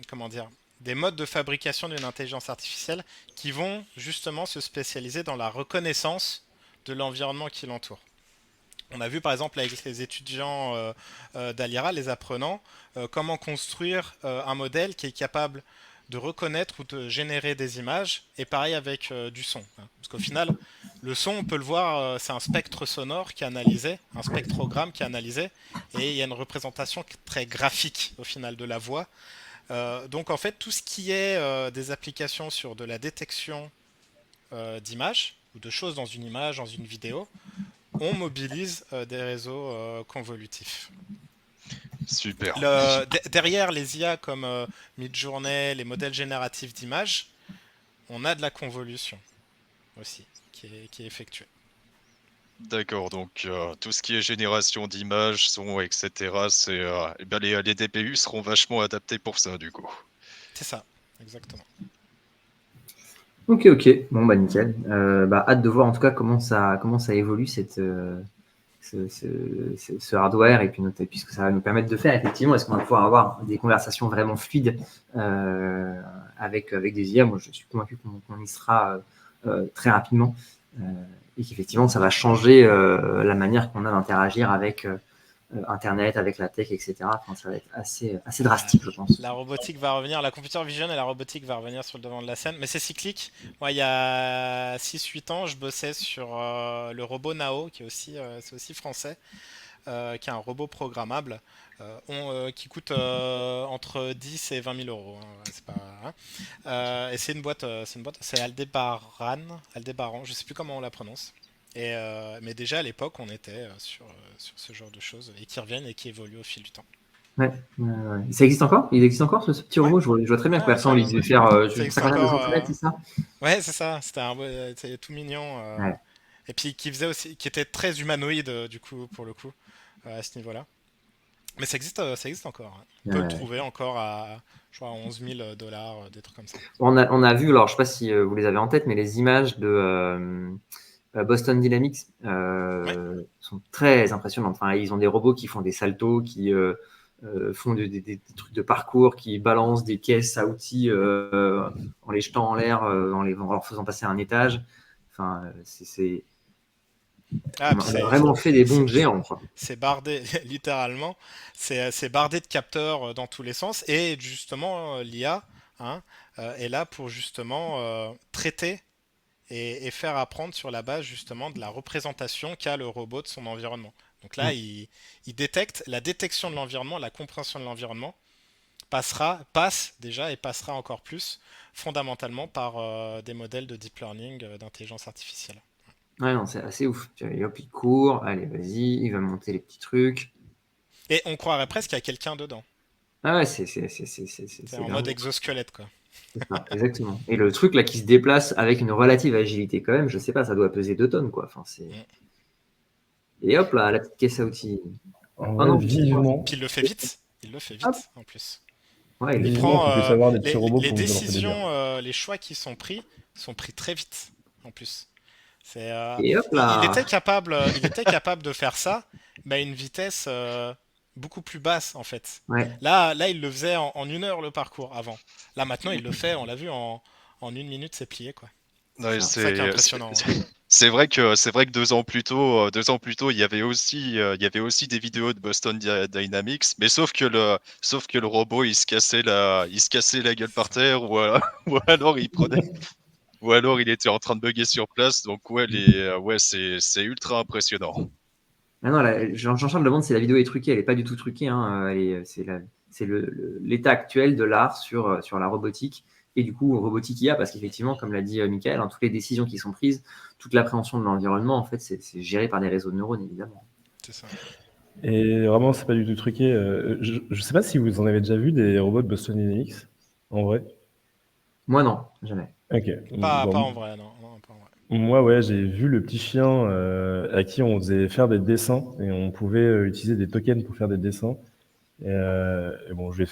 comment dire, des modes de fabrication d'une intelligence artificielle qui vont justement se spécialiser dans la reconnaissance de l'environnement qui l'entoure. On a vu par exemple avec les étudiants d'Alira, les apprenants, comment construire un modèle qui est capable de reconnaître ou de générer des images, et pareil avec du son. Hein. Parce qu'au final, le son, on peut le voir, c'est un spectre sonore qui est analysé, un spectrogramme qui est analysé, et il y a une représentation très graphique au final de la voix. Donc en fait, tout ce qui est des applications sur de la détection d'images, ou de choses dans une image, dans une vidéo, on mobilise des réseaux convolutifs. Super. Derrière les IA comme Midjourney, les modèles génératifs d'images, on a de la convolution aussi qui est effectuée. D'accord, donc tout ce qui est génération d'images, son, etc., eh ben, les DPU seront vachement adaptés pour ça, du coup. C'est ça, exactement. Ok, ok. Bon, bah nickel. Hâte de voir en tout cas comment ça évolue ce hardware et puis ce que ça va nous permettre de faire effectivement. Est-ce qu'on va pouvoir avoir des conversations vraiment fluides avec des IA? Moi, je suis convaincu qu'on y sera très rapidement et qu'effectivement, ça va changer la manière qu'on a d'interagir avec Internet, avec la tech, etc. Enfin, ça va être assez drastique, je pense. La robotique va revenir, la computer vision et la robotique va revenir sur le devant de la scène, mais c'est cyclique. Moi, il y a 6-8 ans, je bossais sur le robot Nao, c'est aussi français, qui est un robot programmable qui coûte entre 10 et 20 000 euros. Hein, c'est pas, hein. Et c'est Aldébaran, je sais plus comment on la prononce. Mais déjà à l'époque, on était sur ce genre de choses et qui reviennent et qui évoluent au fil du temps. Ouais. Ça existe encore? Il existe encore ce petit robot? Je vois très bien que personne il devait faire Ça existe 50 encore. cm, c'est ça? Ouais, c'est ça. C'est tout mignon. Ouais. Et puis qui était très humanoïde du coup pour le coup à ce niveau-là. Mais ça existe encore, hein. On peut le Ouais. trouver encore à, je crois, 11 000 $, des trucs comme ça. On a vu, alors je sais pas si vous les avez en tête, mais les images de Boston Dynamics Ouais. sont très impressionnantes. Enfin, ils ont des robots qui font des saltos, qui font des trucs de parcours, qui balancent des caisses à outils en les jetant en l'air, en leur faisant passer à un étage. Enfin, Ah, on puis a vraiment fait des bons géants, quoi. c'est bardé, littéralement, c'est bardé de capteurs dans tous les sens. Et justement, l'IA, hein, est là pour justement traiter et faire apprendre sur la base justement de la représentation qu'a le robot de son environnement. Donc là, Mm. il détecte la détection de l'environnement, la compréhension de l'environnement passe déjà et passera encore plus fondamentalement par des modèles de deep learning, d'intelligence artificielle. Ouais, non, c'est assez ouf. Tu vois, et hop, il court, allez, vas-y, il va monter les petits trucs. Et on croirait presque qu'il y a quelqu'un dedans. Ah ouais, C'est c'est en dingue. mode exosquelette, quoi. C'est ça, exactement. Et le truc là qui se déplace avec une relative agilité quand même, je sais pas, ça doit peser 2 tonnes, quoi. Enfin, Mm. et hop là, la petite caisse à outils. En Oh vrai, non, je sais pas. vivement, Puis il le fait vite. Il le fait Hop, vite, en plus. ouais, il le Il fait. vivement prend qu'on puisse avoir des petits robots les pour nous lancer des biens. décisions, les choix qui sont pris très vite, en plus. Et hop là. Il était capable de faire ça, mais à une vitesse beaucoup plus basse, en fait. Ouais. Là, il le faisait en 1 heure le parcours avant. Là, maintenant, il le fait, on l'a vu, en 1 minute, c'est plié, quoi. Ouais, Ça. C'est ça qui est impressionnant, hein. c'est vrai que 2 ans plus tôt, il y avait aussi des vidéos de Boston Dynamics, mais sauf que le robot, il se cassait la gueule C'est par ça. terre, ou alors ou alors il était en train de bugger sur place. Donc ouais, c'est ultra impressionnant. Ah non, là, Jean-Charles demande si la vidéo est truquée. Elle est pas du tout truquée, hein. C'est l'état actuel de l'art sur la robotique et du coup robotique IA parce qu'effectivement, comme l'a dit Michael, hein, toutes les décisions qui sont prises, toute l'appréhension de l'environnement, en fait, c'est géré par des réseaux de neurones, évidemment. C'est ça. Et vraiment, c'est pas du tout truqué. Je sais pas si vous en avez déjà vu des robots de Boston Dynamics, en vrai. Moi, non, jamais. Ok. Pas Bon, en vrai, non, non, pas en vrai. moi, ouais, j'ai vu le petit chien à qui on faisait faire des dessins et on pouvait utiliser des tokens pour faire des dessins. Et bon, je lui ai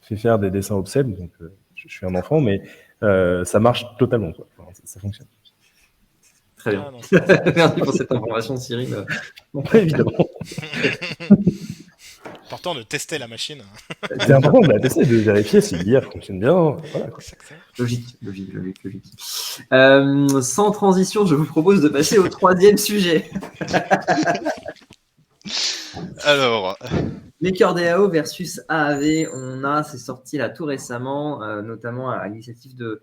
fait faire des dessins obscènes, donc je suis un enfant, mais ça marche totalement, quoi. Enfin, ça fonctionne. Très Ah bien. non, Merci pour cette information, Cyril. Évidemment. important de tester la machine. C'est important d'essayer de vérifier si l'IA fonctionne bien. Voilà, quoi. Exactement. Logique. Sans transition, je vous propose de passer au troisième sujet. Alors, MakerDAO versus AAV, c'est sorti là tout récemment, notamment à l'initiative de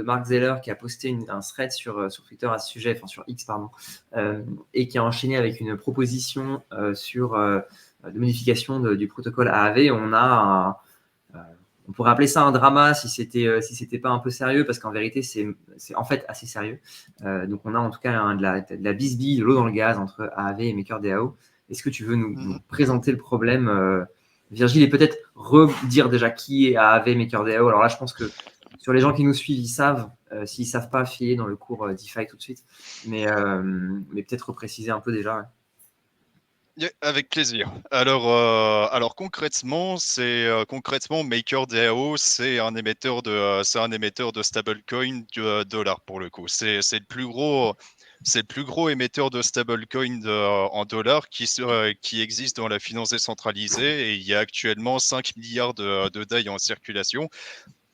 Mark Zeller qui a posté un thread sur Twitter à ce sujet, enfin sur X, pardon, et qui a enchaîné avec une proposition de modification du protocole AAV. On pourrait appeler ça un drama si c'était pas un peu sérieux, parce qu'en vérité, c'est en fait assez sérieux. Donc, on a en tout cas de la bisbille, de l'eau dans le gaz entre AAV et MakerDAO. Est-ce que tu veux nous présenter le problème, Virgile, et peut-être redire déjà qui est AAV, MakerDAO? Alors là, je pense que sur les gens qui nous suivent, ils savent. S'ils ne savent pas, filer dans le cours DeFi tout de suite. Mais peut-être repréciser un peu déjà. avec plaisir. Alors concrètement, concrètement MakerDAO, c'est un émetteur de stablecoin du dollar pour le coup. C'est le plus gros émetteur de stablecoin en dollars qui existe dans la finance décentralisée, et il y a actuellement 5 milliards de DAI en circulation.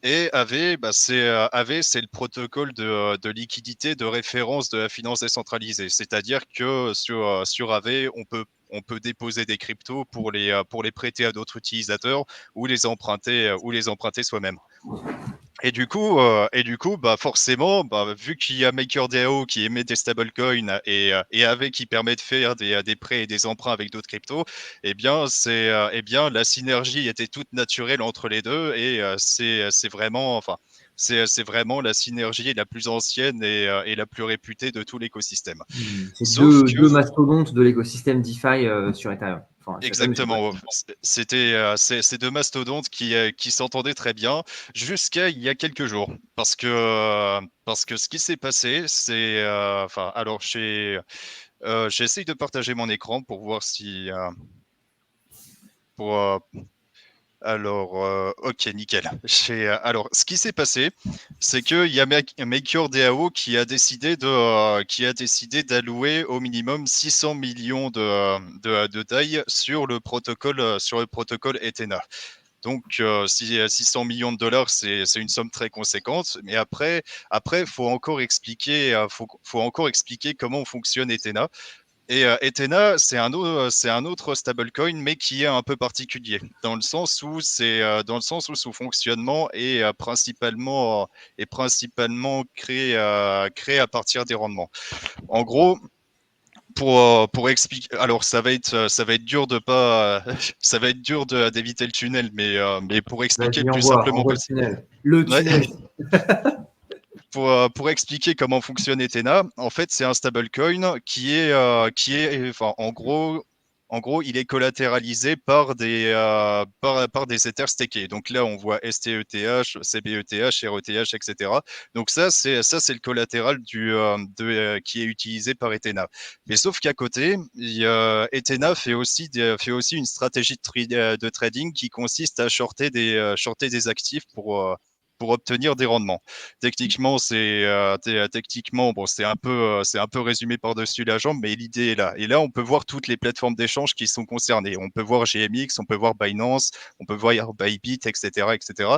Et AV, c'est le protocole de liquidité de référence de la finance décentralisée. C'est-à-dire que sur AV, on peut déposer des cryptos pour les prêter à d'autres utilisateurs ou les emprunter soi-même. Et du coup, bah forcément, bah, vu qu'il y a MakerDAO qui émet des stablecoins et AV qui permet de faire des prêts et des emprunts avec d'autres cryptos, eh bien, la synergie était toute naturelle entre les deux, et c'est vraiment, c'est vraiment la synergie la plus ancienne et la plus réputée de tout l'écosystème. C'est Sauf que deux mastodontes de l'écosystème DeFi sur Ethereum. Enfin, Exactement. C'était ces deux mastodontes qui s'entendaient très bien jusqu'à il y a quelques jours. Parce que ce qui s'est passé, c'est. Alors, j'essaye de partager mon écran pour voir si. Pour, ok, nickel. Alors, ce qui s'est passé, c'est qu'il y a MakerDAO qui a décidé d'allouer au minimum 600 millions de DAI sur le protocole Ethena. Donc, 600 millions de dollars, c'est une somme très conséquente. Mais après, faut encore expliquer comment fonctionne Ethena. Et Ethena, c'est un autre stablecoin, mais qui est un peu particulier, dans le sens où son fonctionnement est principalement créé à partir des rendements. En gros, pour expliquer, alors ça va être dur de pas, ça va être dur d'éviter le tunnel, mais pour expliquer le plus simplement possible. Le tunnel. Pour expliquer comment fonctionne Ethena, en fait, c'est un stablecoin en gros, il est collatéralisé par des Ethers stakés. Donc là, on voit STETH, CBETH, RETH, etc. Donc ça, c'est le collatéral qui est utilisé par Ethena. Mais sauf qu'à côté, Ethena fait aussi une stratégie de trading qui consiste à shorter des actifs pour obtenir des rendements. Techniquement, bon, c'est un peu résumé par-dessus la jambe, mais l'idée est là. Et là, on peut voir toutes les plateformes d'échange qui sont concernées. On peut voir GMX, on peut voir Binance, on peut voir Bybit, etc., etc.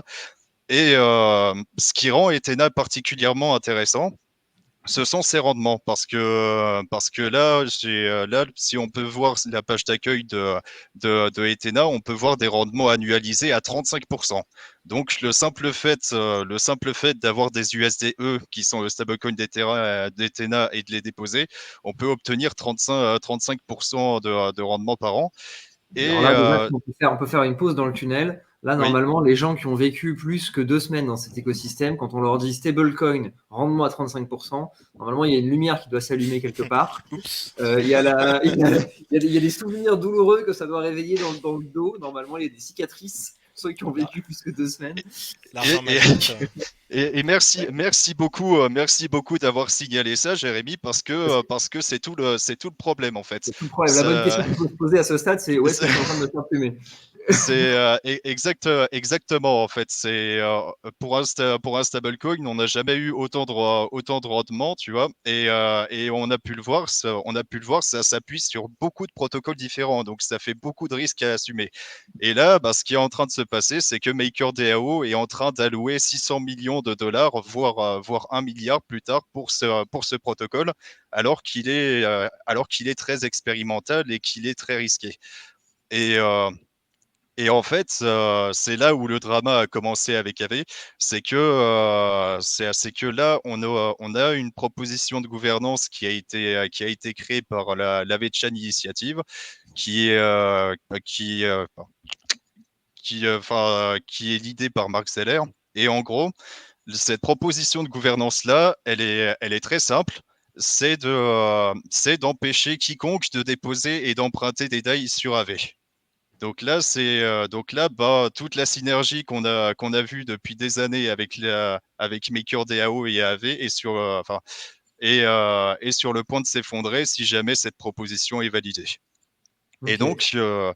Et ce qui rend Ethena particulièrement intéressant, ce sont ses rendements parce que là, si on peut voir la page d'accueil de Ethena, on peut voir des rendements annualisés à 35%. Donc le simple fait d'avoir des USDE qui sont le stablecoin d'Ethena et de les déposer, on peut obtenir 35% de rendement par an. Et alors là, déjà, on peut faire une pause dans le tunnel. Là, normalement, les gens qui ont vécu plus que 2 semaines dans cet écosystème, quand on leur dit stablecoin, rendement à 35%, normalement, il y a une lumière qui doit s'allumer quelque part. Il y a des souvenirs douloureux que ça doit réveiller dans le dos. Normalement, il y a des cicatrices pour ceux qui ont vécu plus que 2 semaines. Et merci beaucoup d'avoir signalé ça, Jérémy, parce que c'est tout le problème en fait. C'est tout le problème. La bonne question qu'il faut se poser à ce stade, c'est où est-ce que je suis en train de me faire fumer? C'est exactement en fait. C'est pour un stablecoin, on n'a jamais eu autant de rendement, tu vois. Et on a pu le voir, ça s'appuie sur beaucoup de protocoles différents, donc ça fait beaucoup de risques à assumer. Et là, ce qui est en train de se passer, c'est que MakerDAO est en train d'allouer 600 millions de dollars, voire 1 milliard plus tard pour ce protocole, alors qu'il est très expérimental et qu'il est très risqué. Et en fait, c'est là où le drama a commencé avec AV, c'est que là, on a une proposition de gouvernance qui a été créée par la VeChain Initiative, qui est l'idée par Mark Zeller. Et en gros, cette proposition de gouvernance-là, elle est très simple. C'est d'empêcher quiconque de déposer et d'emprunter des DAI sur AV. Donc là, toute la synergie qu'on a vue depuis des années avec MakerDAO et AAV est sur le point de s'effondrer si jamais cette proposition est validée. Okay.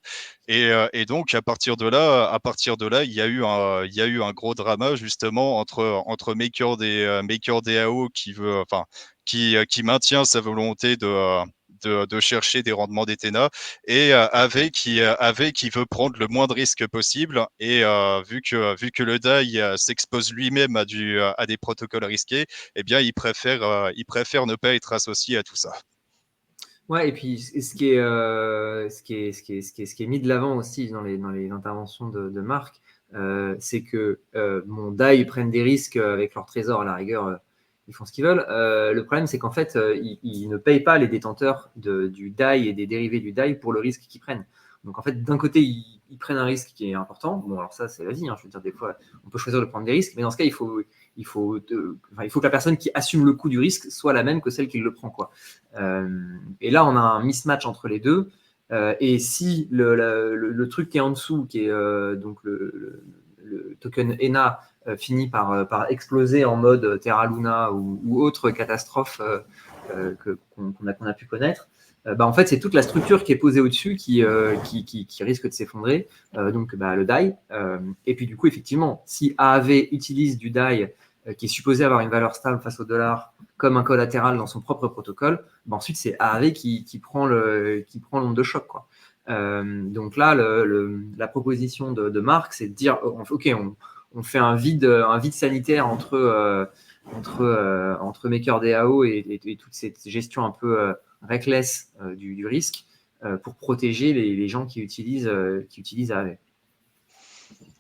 Et donc à partir de là, il y a eu un gros drama justement entre MakerDAO qui maintient sa volonté de chercher des rendements d'Ethena et AV qui veut prendre le moins de risques possible. Et vu que le DAI s'expose lui-même à des protocoles risqués, eh bien il préfère ne pas être associé à tout ça. Ouais, et puis ce qui est mis de l'avant aussi dans les interventions de Marc, c'est que mon DAI prennent des risques avec leur trésor à la rigueur. Ils font ce qu'ils veulent. Le problème, c'est qu'en fait, ils ne payent pas les détenteurs du DAI et des dérivés du DAI pour le risque qu'ils prennent. Donc, en fait, d'un côté, ils prennent un risque qui est important. Bon, alors ça, c'est la vie. Je veux dire, des fois, on peut choisir de prendre des risques, mais dans ce cas, il faut que la personne qui assume le coût du risque soit la même que celle qui le prend, quoi. Et là, on a un mismatch entre les deux. Et si le truc qui est en dessous, qui est donc le token ENA, finit par exploser en mode Terra Luna ou autre catastrophe qu'on a pu connaître, en fait, c'est toute la structure qui est posée au-dessus qui risque de s'effondrer, donc le DAI. Et puis du coup, effectivement, si AAV utilise du DAI qui est supposé avoir une valeur stable face au dollar comme un collatéral dans son propre protocole, ensuite c'est AAV qui prend l'onde de choc, quoi. Donc là, la proposition de Marc, c'est de dire, ok, on fait un vide sanitaire entre MakerDAO et toute cette gestion un peu reckless du risque pour protéger les gens qui utilisent AAV.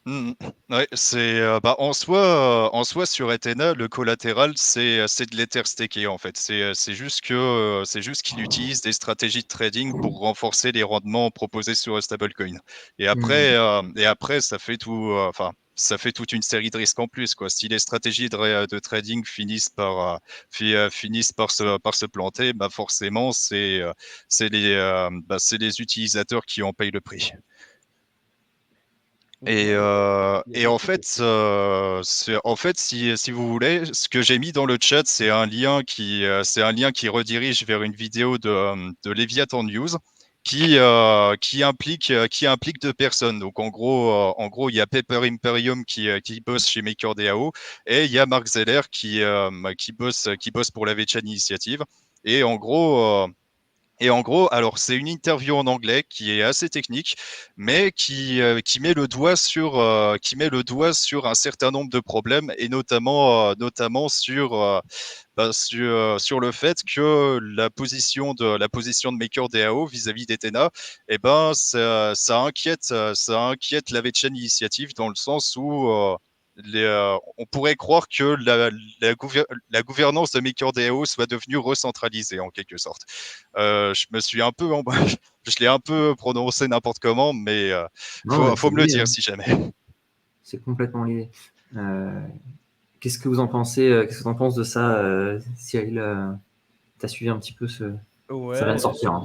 Ouais, c'est en soi sur Ethena, le collatéral c'est de l'Ether stacké en fait. C'est juste qu'il utilise des stratégies de trading pour renforcer les rendements proposés sur un stablecoin. Et après ça fait ça fait toute une série de risques en plus, quoi. Si les stratégies de trading finissent par se planter, forcément c'est les utilisateurs qui en payent le prix. Et en fait, si vous voulez, ce que j'ai mis dans le chat, c'est un lien qui redirige vers une vidéo de Leviathan News qui implique deux personnes. Donc en gros, il y a Paper Imperium qui bosse chez MakerDAO et il y a Mark Zeller qui bosse pour la Vetchan Initiative. Et en gros, alors c'est une interview en anglais qui est assez technique, mais qui met le doigt sur un certain nombre de problèmes et notamment sur le fait que la position de MakerDAO vis-à-vis d'Ethena, ça inquiète la Vetchan Initiative dans le sens où on pourrait croire que la gouvernance de MakerDAO soit devenue recentralisée en quelque sorte. Je me suis un peu, je l'ai un peu prononcé n'importe comment, mais faut me le dire si jamais. C'est complètement l'idée. Qu'est-ce que vous en pensez? Qu'est-ce que tu en penses de ça, Cyril? Tu as suivi un petit peu ça vient de sortir. Hein.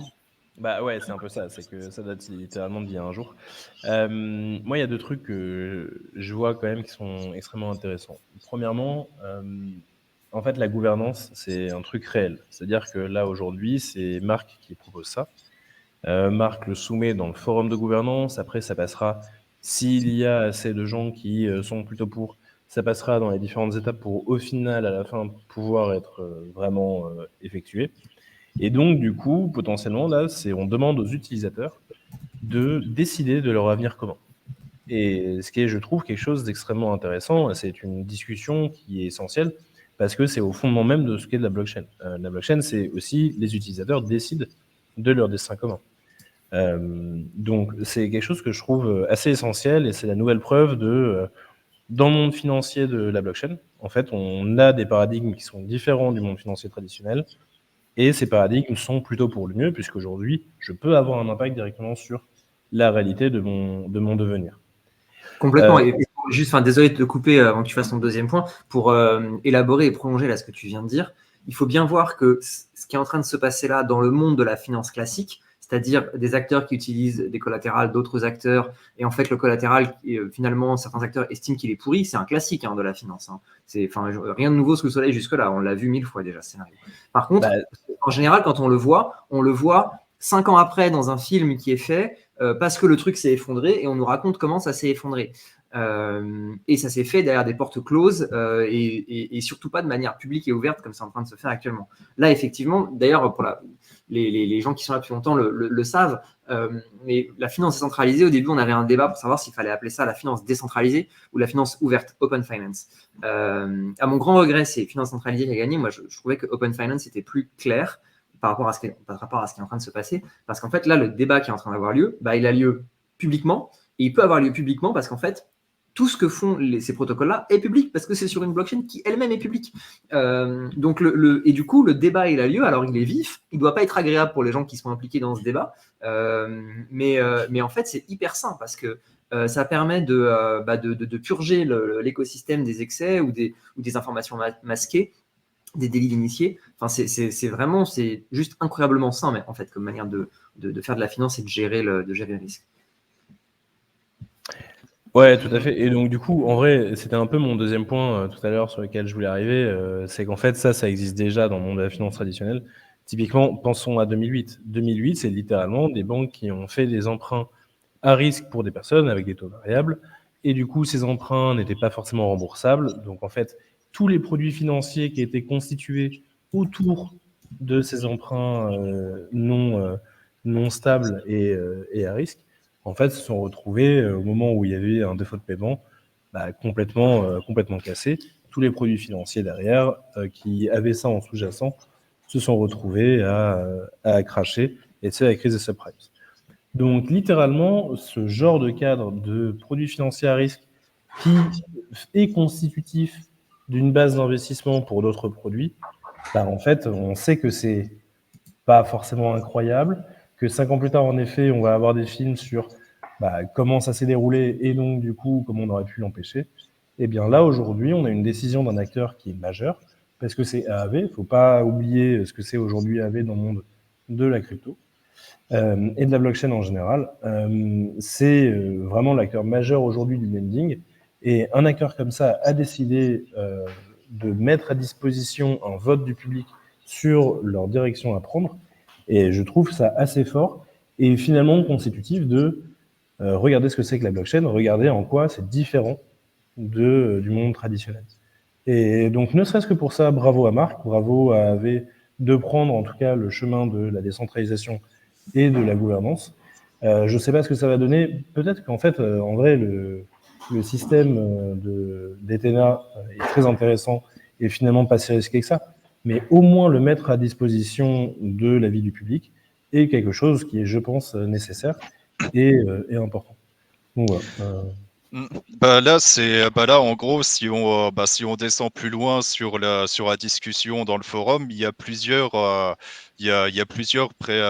Bah ouais, c'est un peu ça. C'est que ça date littéralement d'il y a un jour. Moi, il y a deux trucs que je vois quand même qui sont extrêmement intéressants. Premièrement, en fait, la gouvernance, c'est un truc réel. C'est-à-dire que là, aujourd'hui, c'est Marc qui propose ça. Marc le soumet dans le forum de gouvernance. Après, ça passera, s'il y a assez de gens qui sont plutôt pour, ça passera dans les différentes étapes pour, au final, à la fin, pouvoir être vraiment effectué. Et donc, du coup, potentiellement, là, on demande aux utilisateurs de décider de leur avenir commun. Et ce qui est, je trouve, quelque chose d'extrêmement intéressant, c'est une discussion qui est essentielle parce que c'est au fondement même de ce qu'est de la blockchain. La blockchain, c'est aussi les utilisateurs décident de leur destin commun. Donc, c'est quelque chose que je trouve assez essentiel et c'est la nouvelle preuve dans le monde financier de la blockchain, en fait, on a des paradigmes qui sont différents du monde financier traditionnel. Et ces paradigmes sont plutôt pour le mieux, puisqu'aujourd'hui, je peux avoir un impact directement sur la réalité de mon devenir. Complètement. Et juste, désolé de te couper avant que tu fasses ton deuxième point. Pour élaborer et prolonger là ce que tu viens de dire, il faut bien voir que ce qui est en train de se passer là dans le monde de la finance classique, c'est-à-dire des acteurs qui utilisent des collatérales d'autres acteurs, et en fait le collatéral, finalement, certains acteurs estiment qu'il est pourri, c'est un classique de la finance. Hein. Rien de nouveau sous le soleil jusque-là, on l'a vu 1000 fois déjà, ce scénario. Par contre, en général, quand on le voit 5 ans après dans un film qui est fait, parce que le truc s'est effondré et on nous raconte comment ça s'est effondré. Et ça s'est fait derrière des portes closes et surtout pas de manière publique et ouverte comme c'est en train de se faire actuellement. Là, effectivement, d'ailleurs, pour les gens qui sont là depuis longtemps le savent, mais la finance décentralisée, au début, on avait un débat pour savoir s'il fallait appeler ça la finance décentralisée ou la finance ouverte, Open Finance. À mon grand regret, c'est finance centralisée qui a gagné. Moi, je trouvais que Open Finance était plus clair par rapport à ce qui est en train de se passer. Parce qu'en fait, là, le débat qui est en train d'avoir lieu, il a lieu publiquement. Et il peut avoir lieu publiquement parce qu'en fait, tout ce que font ces protocoles-là est public parce que c'est sur une blockchain qui elle-même est publique. Et du coup, le débat, il a lieu. Alors, il est vif. Il ne doit pas être agréable pour les gens qui sont impliqués dans ce débat. Mais en fait, c'est hyper sain parce que ça permet de purger l'écosystème des excès ou des informations masquées, des délits d'initiés. C'est juste incroyablement sain, mais en fait, comme manière de de faire de la finance et de gérer le risque. Ouais, tout à fait. Et donc, du coup, en vrai, c'était un peu mon deuxième point tout à l'heure sur lequel je voulais arriver. C'est qu'en fait, ça existe déjà dans le monde de la finance traditionnelle. Typiquement, pensons à 2008. 2008, c'est littéralement des banques qui ont fait des emprunts à risque pour des personnes avec des taux variables. Et du coup, ces emprunts n'étaient pas forcément remboursables. Donc, en fait, tous les produits financiers qui étaient constitués autour de ces emprunts non stables et à risque, en fait, se sont retrouvés au moment où il y avait un défaut de paiement complètement cassé. Tous les produits financiers derrière qui avaient ça en sous-jacent se sont retrouvés à cracher, et c'est la crise des subprimes. Donc, littéralement, ce genre de cadre de produits financiers à risque qui est constitutif d'une base d'investissement pour d'autres produits, en fait, on sait que c'est pas forcément incroyable, que 5 ans plus tard, en effet, on va avoir des films sur comment ça s'est déroulé et donc, du coup, comment on aurait pu l'empêcher. Et bien là, aujourd'hui, on a une décision d'un acteur qui est majeur, parce que c'est AAV. Il ne faut pas oublier ce que c'est aujourd'hui AAV dans le monde de la crypto et de la blockchain en général. C'est vraiment l'acteur majeur aujourd'hui du lending. Et un acteur comme ça a décidé de mettre à disposition un vote du public sur leur direction à prendre. Et je trouve ça assez fort et finalement constitutif de regarder ce que c'est que la blockchain, regarder en quoi c'est différent du monde traditionnel. Et donc, ne serait-ce que pour ça, bravo à Marc, bravo à AV de prendre en tout cas le chemin de la décentralisation et de la gouvernance. Je ne sais pas ce que ça va donner. Peut-être qu'en fait, en vrai, le système d'Ethena est très intéressant et finalement pas si risqué que ça. Mais au moins le mettre à disposition de la vie du public est quelque chose qui est, je pense, nécessaire et important. Donc voilà. Là, en gros, si on descend plus loin sur la discussion dans le forum, il y a plusieurs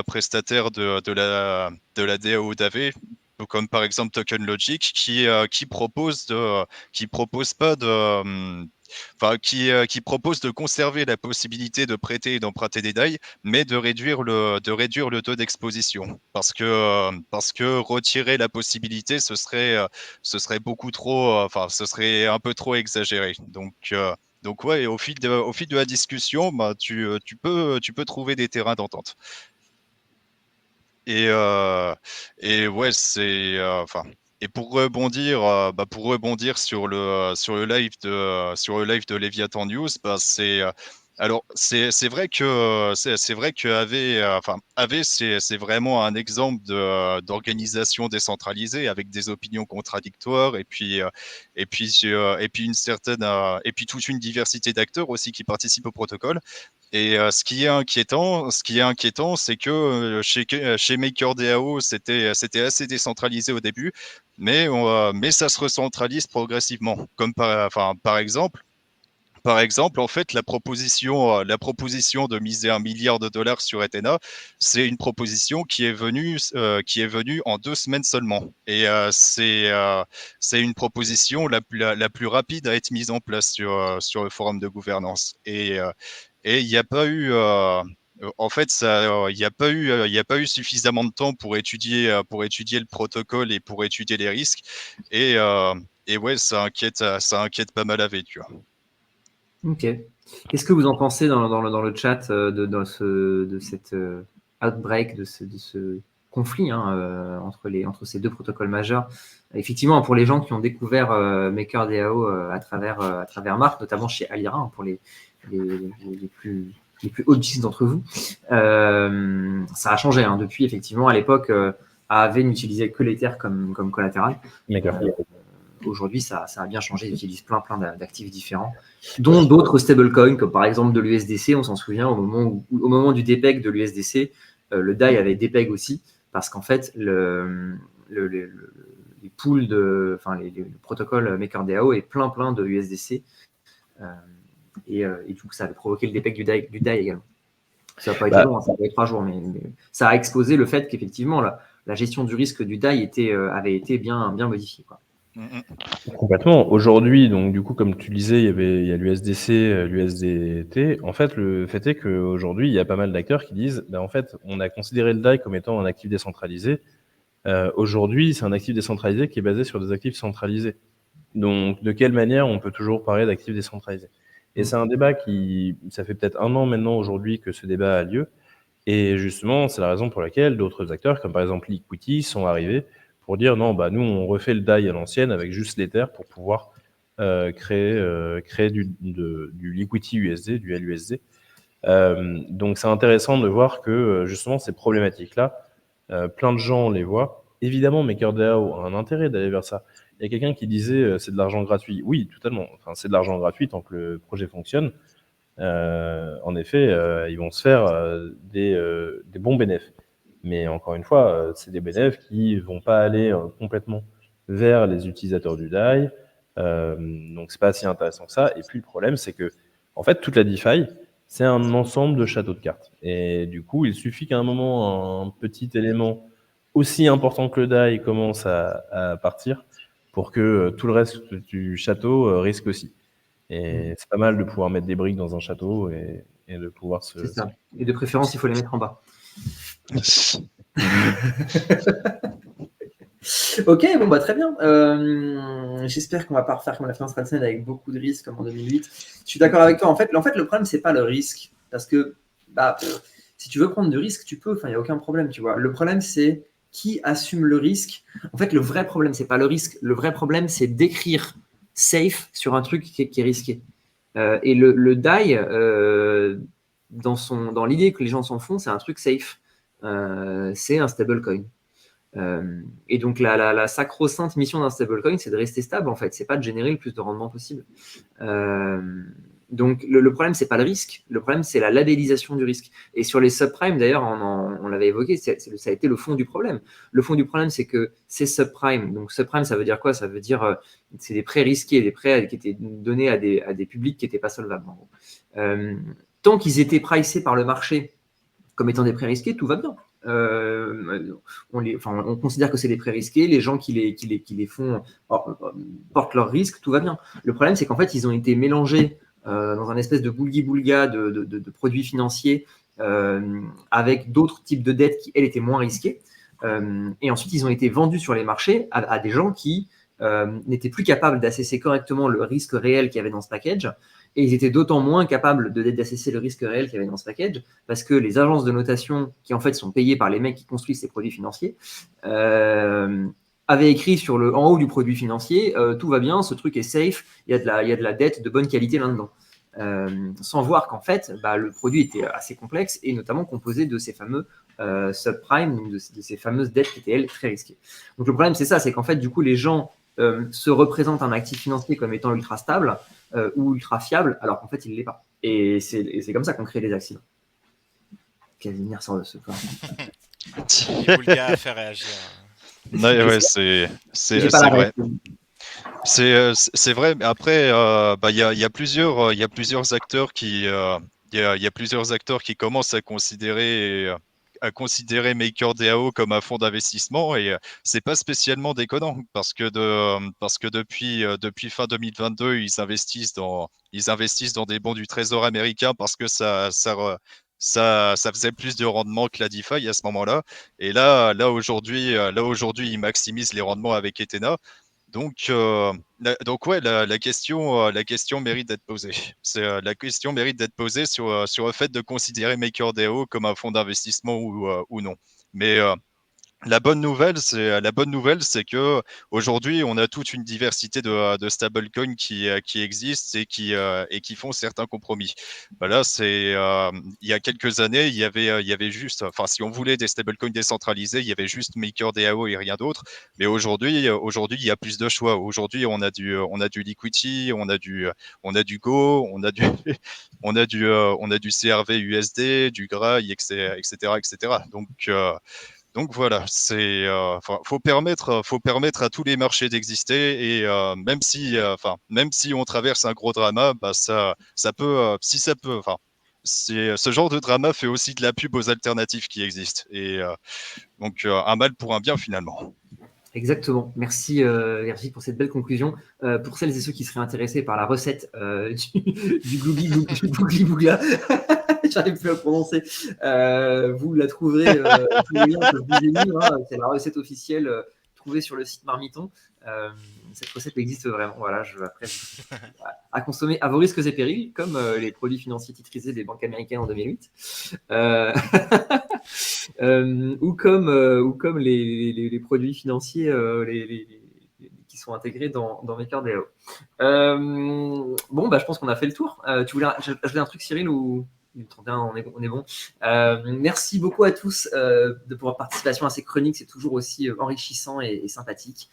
prestataires de la DAO d'AV, comme par exemple Token Logic, qui propose pas de qui propose de conserver la possibilité de prêter et d'emprunter des DAI, mais de réduire le taux d'exposition, parce que retirer la possibilité, ce serait beaucoup trop, ce serait un peu trop exagéré. Donc ouais, au fil de la discussion, tu peux trouver des terrains d'entente. Et ouais, et pour rebondir sur le live de Leviathan News, alors c'est vrai que AV c'est vraiment un exemple d'organisation décentralisée avec des opinions contradictoires et puis toute une diversité d'acteurs aussi qui participent au protocole. Et ce qui est inquiétant, c'est que chez MakerDAO, c'était assez décentralisé au début, mais ça se recentralise progressivement. Comme par exemple, en fait, la proposition de miser $1 milliard sur Ethena, c'est une proposition qui est venue en 2 semaines seulement. Et c'est une proposition la plus rapide à être mise en place sur le forum de gouvernance. Et il n'y a pas eu, en fait, il n'y a pas eu suffisamment de temps pour étudier le protocole et pour étudier les risques. Et ouais, ça inquiète pas mal AV, tu vois. Ok. Qu'est-ce que vous en pensez dans le chat de cette outbreak, de ce conflit entre ces deux protocoles majeurs? Effectivement, pour les gens qui ont découvert MakerDAO à travers Marc, notamment chez Alira, pour les plus OGs d'entre vous, ça a changé. Depuis, effectivement, à l'époque, AAV n'utilisait que l'Ether comme collatéral. Aujourd'hui, ça a bien changé. Ils utilisent plein d'actifs différents, dont d'autres stablecoins, comme par exemple de l'USDC. On s'en souvient, au moment du dépeg de l'USDC, le DAI avait dépeg aussi, parce qu'en fait, les pools le protocole MakerDAO est plein de USDC. Et du coup, ça avait provoqué le dépeg du DAI également. Ça n'a pas été long, ça a été 3 jours, mais ça a exposé le fait qu'effectivement, la gestion du risque du DAI avait été bien modifiée, quoi. Complètement. Aujourd'hui, donc du coup, comme tu disais, il y a l'USDC, l'USDT. En fait, le fait est qu'aujourd'hui, il y a pas mal d'acteurs qui disent, en fait, on a considéré le DAI comme étant un actif décentralisé. Aujourd'hui, c'est un actif décentralisé qui est basé sur des actifs centralisés. Donc, de quelle manière on peut toujours parler d'actifs décentralisés? Et c'est un débat ça fait peut-être 1 an maintenant aujourd'hui que ce débat a lieu. Et justement, c'est la raison pour laquelle d'autres acteurs, comme par exemple Liquity, sont arrivés pour dire non, nous, on refait le DAI à l'ancienne avec juste l'Ether pour pouvoir créer du Liquity USD, du LUSD. Donc, c'est intéressant de voir que justement, ces problématiques-là, plein de gens les voient. Évidemment, MakerDAO a un intérêt d'aller vers ça. Il y a quelqu'un qui disait c'est de l'argent gratuit. Oui, totalement. Enfin, c'est de l'argent gratuit tant que le projet fonctionne. En effet, ils vont se faire des bons bénéfices. Mais encore une fois, c'est des bénéfices qui vont pas aller complètement vers les utilisateurs du DAI. Donc c'est pas si intéressant que ça. Et puis le problème, c'est que en fait, toute la DeFi, c'est un ensemble de châteaux de cartes. Et du coup, il suffit qu'à un moment, un petit élément aussi important que le DAI commence à partir pour que tout le reste du château risque aussi. Et c'est pas mal de pouvoir mettre des briques dans un château et de pouvoir C'est ça. Et de préférence, il faut les mettre en bas. Ok, bon bah très bien. J'espère qu'on va pas refaire comme la finance traditionnelle avec beaucoup de risques comme en 2008. Je suis d'accord avec toi. En fait, le problème c'est pas le risque, parce que si tu veux prendre du risque, tu peux. Enfin, il y a aucun problème, tu vois. Le problème c'est qui assume le risque. En fait, le vrai problème c'est pas le risque. Le vrai problème c'est d'écrire safe sur un truc qui est risqué. Et le DAI, dans l'idée que les gens s'en font, c'est un truc safe. C'est un stablecoin. Et donc la sacro-sainte mission d'un stablecoin, c'est de rester stable en fait, c'est pas de générer le plus de rendement possible. Donc le problème, c'est pas le risque, le problème c'est la labellisation du risque. Et sur les subprimes, d'ailleurs, on l'avait évoqué, ça a été le fond du problème. Le fond du problème, c'est que ces subprimes, donc subprime, ça veut dire quoi? Ça veut dire c'est des prêts risqués, des prêts qui étaient donnés à des publics qui n'étaient pas solvables. En gros. Tant qu'ils étaient pricés par le marché comme étant des prêts risqués, tout va bien. On considère que c'est des prêts risqués, les gens qui les font portent leurs risques, tout va bien. Le problème, c'est qu'en fait, ils ont été mélangés dans un espèce de boulgui-boulga de produits financiers avec d'autres types de dettes qui, elles, étaient moins risquées. Et ensuite, ils ont été vendus sur les marchés à des gens qui n'étaient plus capables d'assesser correctement le risque réel qu'il y avait dans ce package. Et ils étaient d'autant moins capables d'assesser le risque réel qu'il y avait dans ce package, parce que les agences de notation, qui en fait sont payées par les mecs qui construisent ces produits financiers, avaient écrit en haut du produit financier, tout va bien, ce truc est safe, il y a de la dette de bonne qualité là-dedans. Sans voir qu'en fait, le produit était assez complexe et notamment composé de ces fameux subprimes, donc de ces fameuses dettes qui étaient, elles, très risquées. Donc le problème, c'est ça, c'est qu'en fait, du coup, les gens se représentent un actif financier comme étant ultra stable ou ultra fiable, alors qu'en fait, il ne l'est pas. Et c'est comme ça qu'on crée des accidents. Casimir sort de ce corps. Boulga a fait réagir. Ouais, c'est vrai. C'est vrai, mais après, il y a plusieurs acteurs qui, il y a plusieurs acteurs qui commencent à considérer MakerDAO comme un fonds d'investissement et c'est pas spécialement déconnant parce que depuis fin 2022 ils investissent dans des bons du Trésor américain parce que ça faisait plus de rendement que la DeFi à ce moment-là et là aujourd'hui ils maximisent les rendements avec Ethena. Donc ouais, la question mérite d'être posée. La question mérite d'être posée sur le fait de considérer MakerDAO comme un fonds d'investissement ou non. Mais la bonne nouvelle, c'est que aujourd'hui, on a toute une diversité de stablecoins qui existent et qui font certains compromis. Là, il y a quelques années, il y avait juste, enfin, si on voulait des stablecoins décentralisés, il y avait juste MakerDAO et rien d'autre. Mais aujourd'hui, il y a plus de choix. Aujourd'hui, on a du Liquidity, on a du Go, on a du CRV USD, du Grail, etc., etc. Donc voilà, faut permettre à tous les marchés d'exister et même si on traverse un gros drama, ça peut, si ça peut, ce genre de drama fait aussi de la pub aux alternatives qui existent et donc un mal pour un bien finalement. Exactement. Merci Virginie pour cette belle conclusion. Pour celles et ceux qui seraient intéressés par la recette du gougli bougla, j'arrive plus à le prononcer. Vous la trouverez tous les liens que je vous ai mis, hein. C'est la recette officielle trouvée sur le site Marmiton. Cette recette existe vraiment. Voilà, après, à consommer à vos risques et périls, comme les produits financiers titrisés des banques américaines en 2008. Ou comme les produits financiers qui sont intégrés dans MakerDAO. Bon, bah, je pense qu'on a fait le tour. Tu voulais ajouter un truc, Cyril, ou le 31, on est bon. Merci beaucoup à tous de votre participation à ces chroniques. C'est toujours aussi enrichissant et sympathique.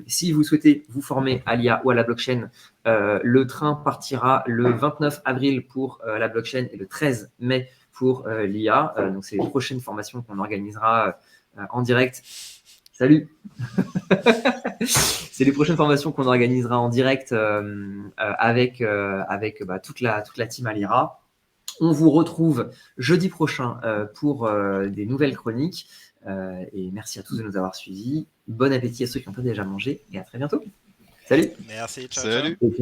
Si vous souhaitez vous former à l'IA ou à la blockchain, le train partira le 29 avril pour la blockchain et le 13 mai pour l'IA. Donc, c'est les prochaines formations qu'on organisera en direct. Salut. C'est les prochaines formations qu'on organisera en direct avec toute la team à l'IRA. On vous retrouve jeudi prochain pour des nouvelles chroniques. Et merci à tous de nous avoir suivis. Bon appétit à ceux qui n'ont pas déjà mangé et à très bientôt. Salut. Merci, ciao, Salut. ciao. Ok.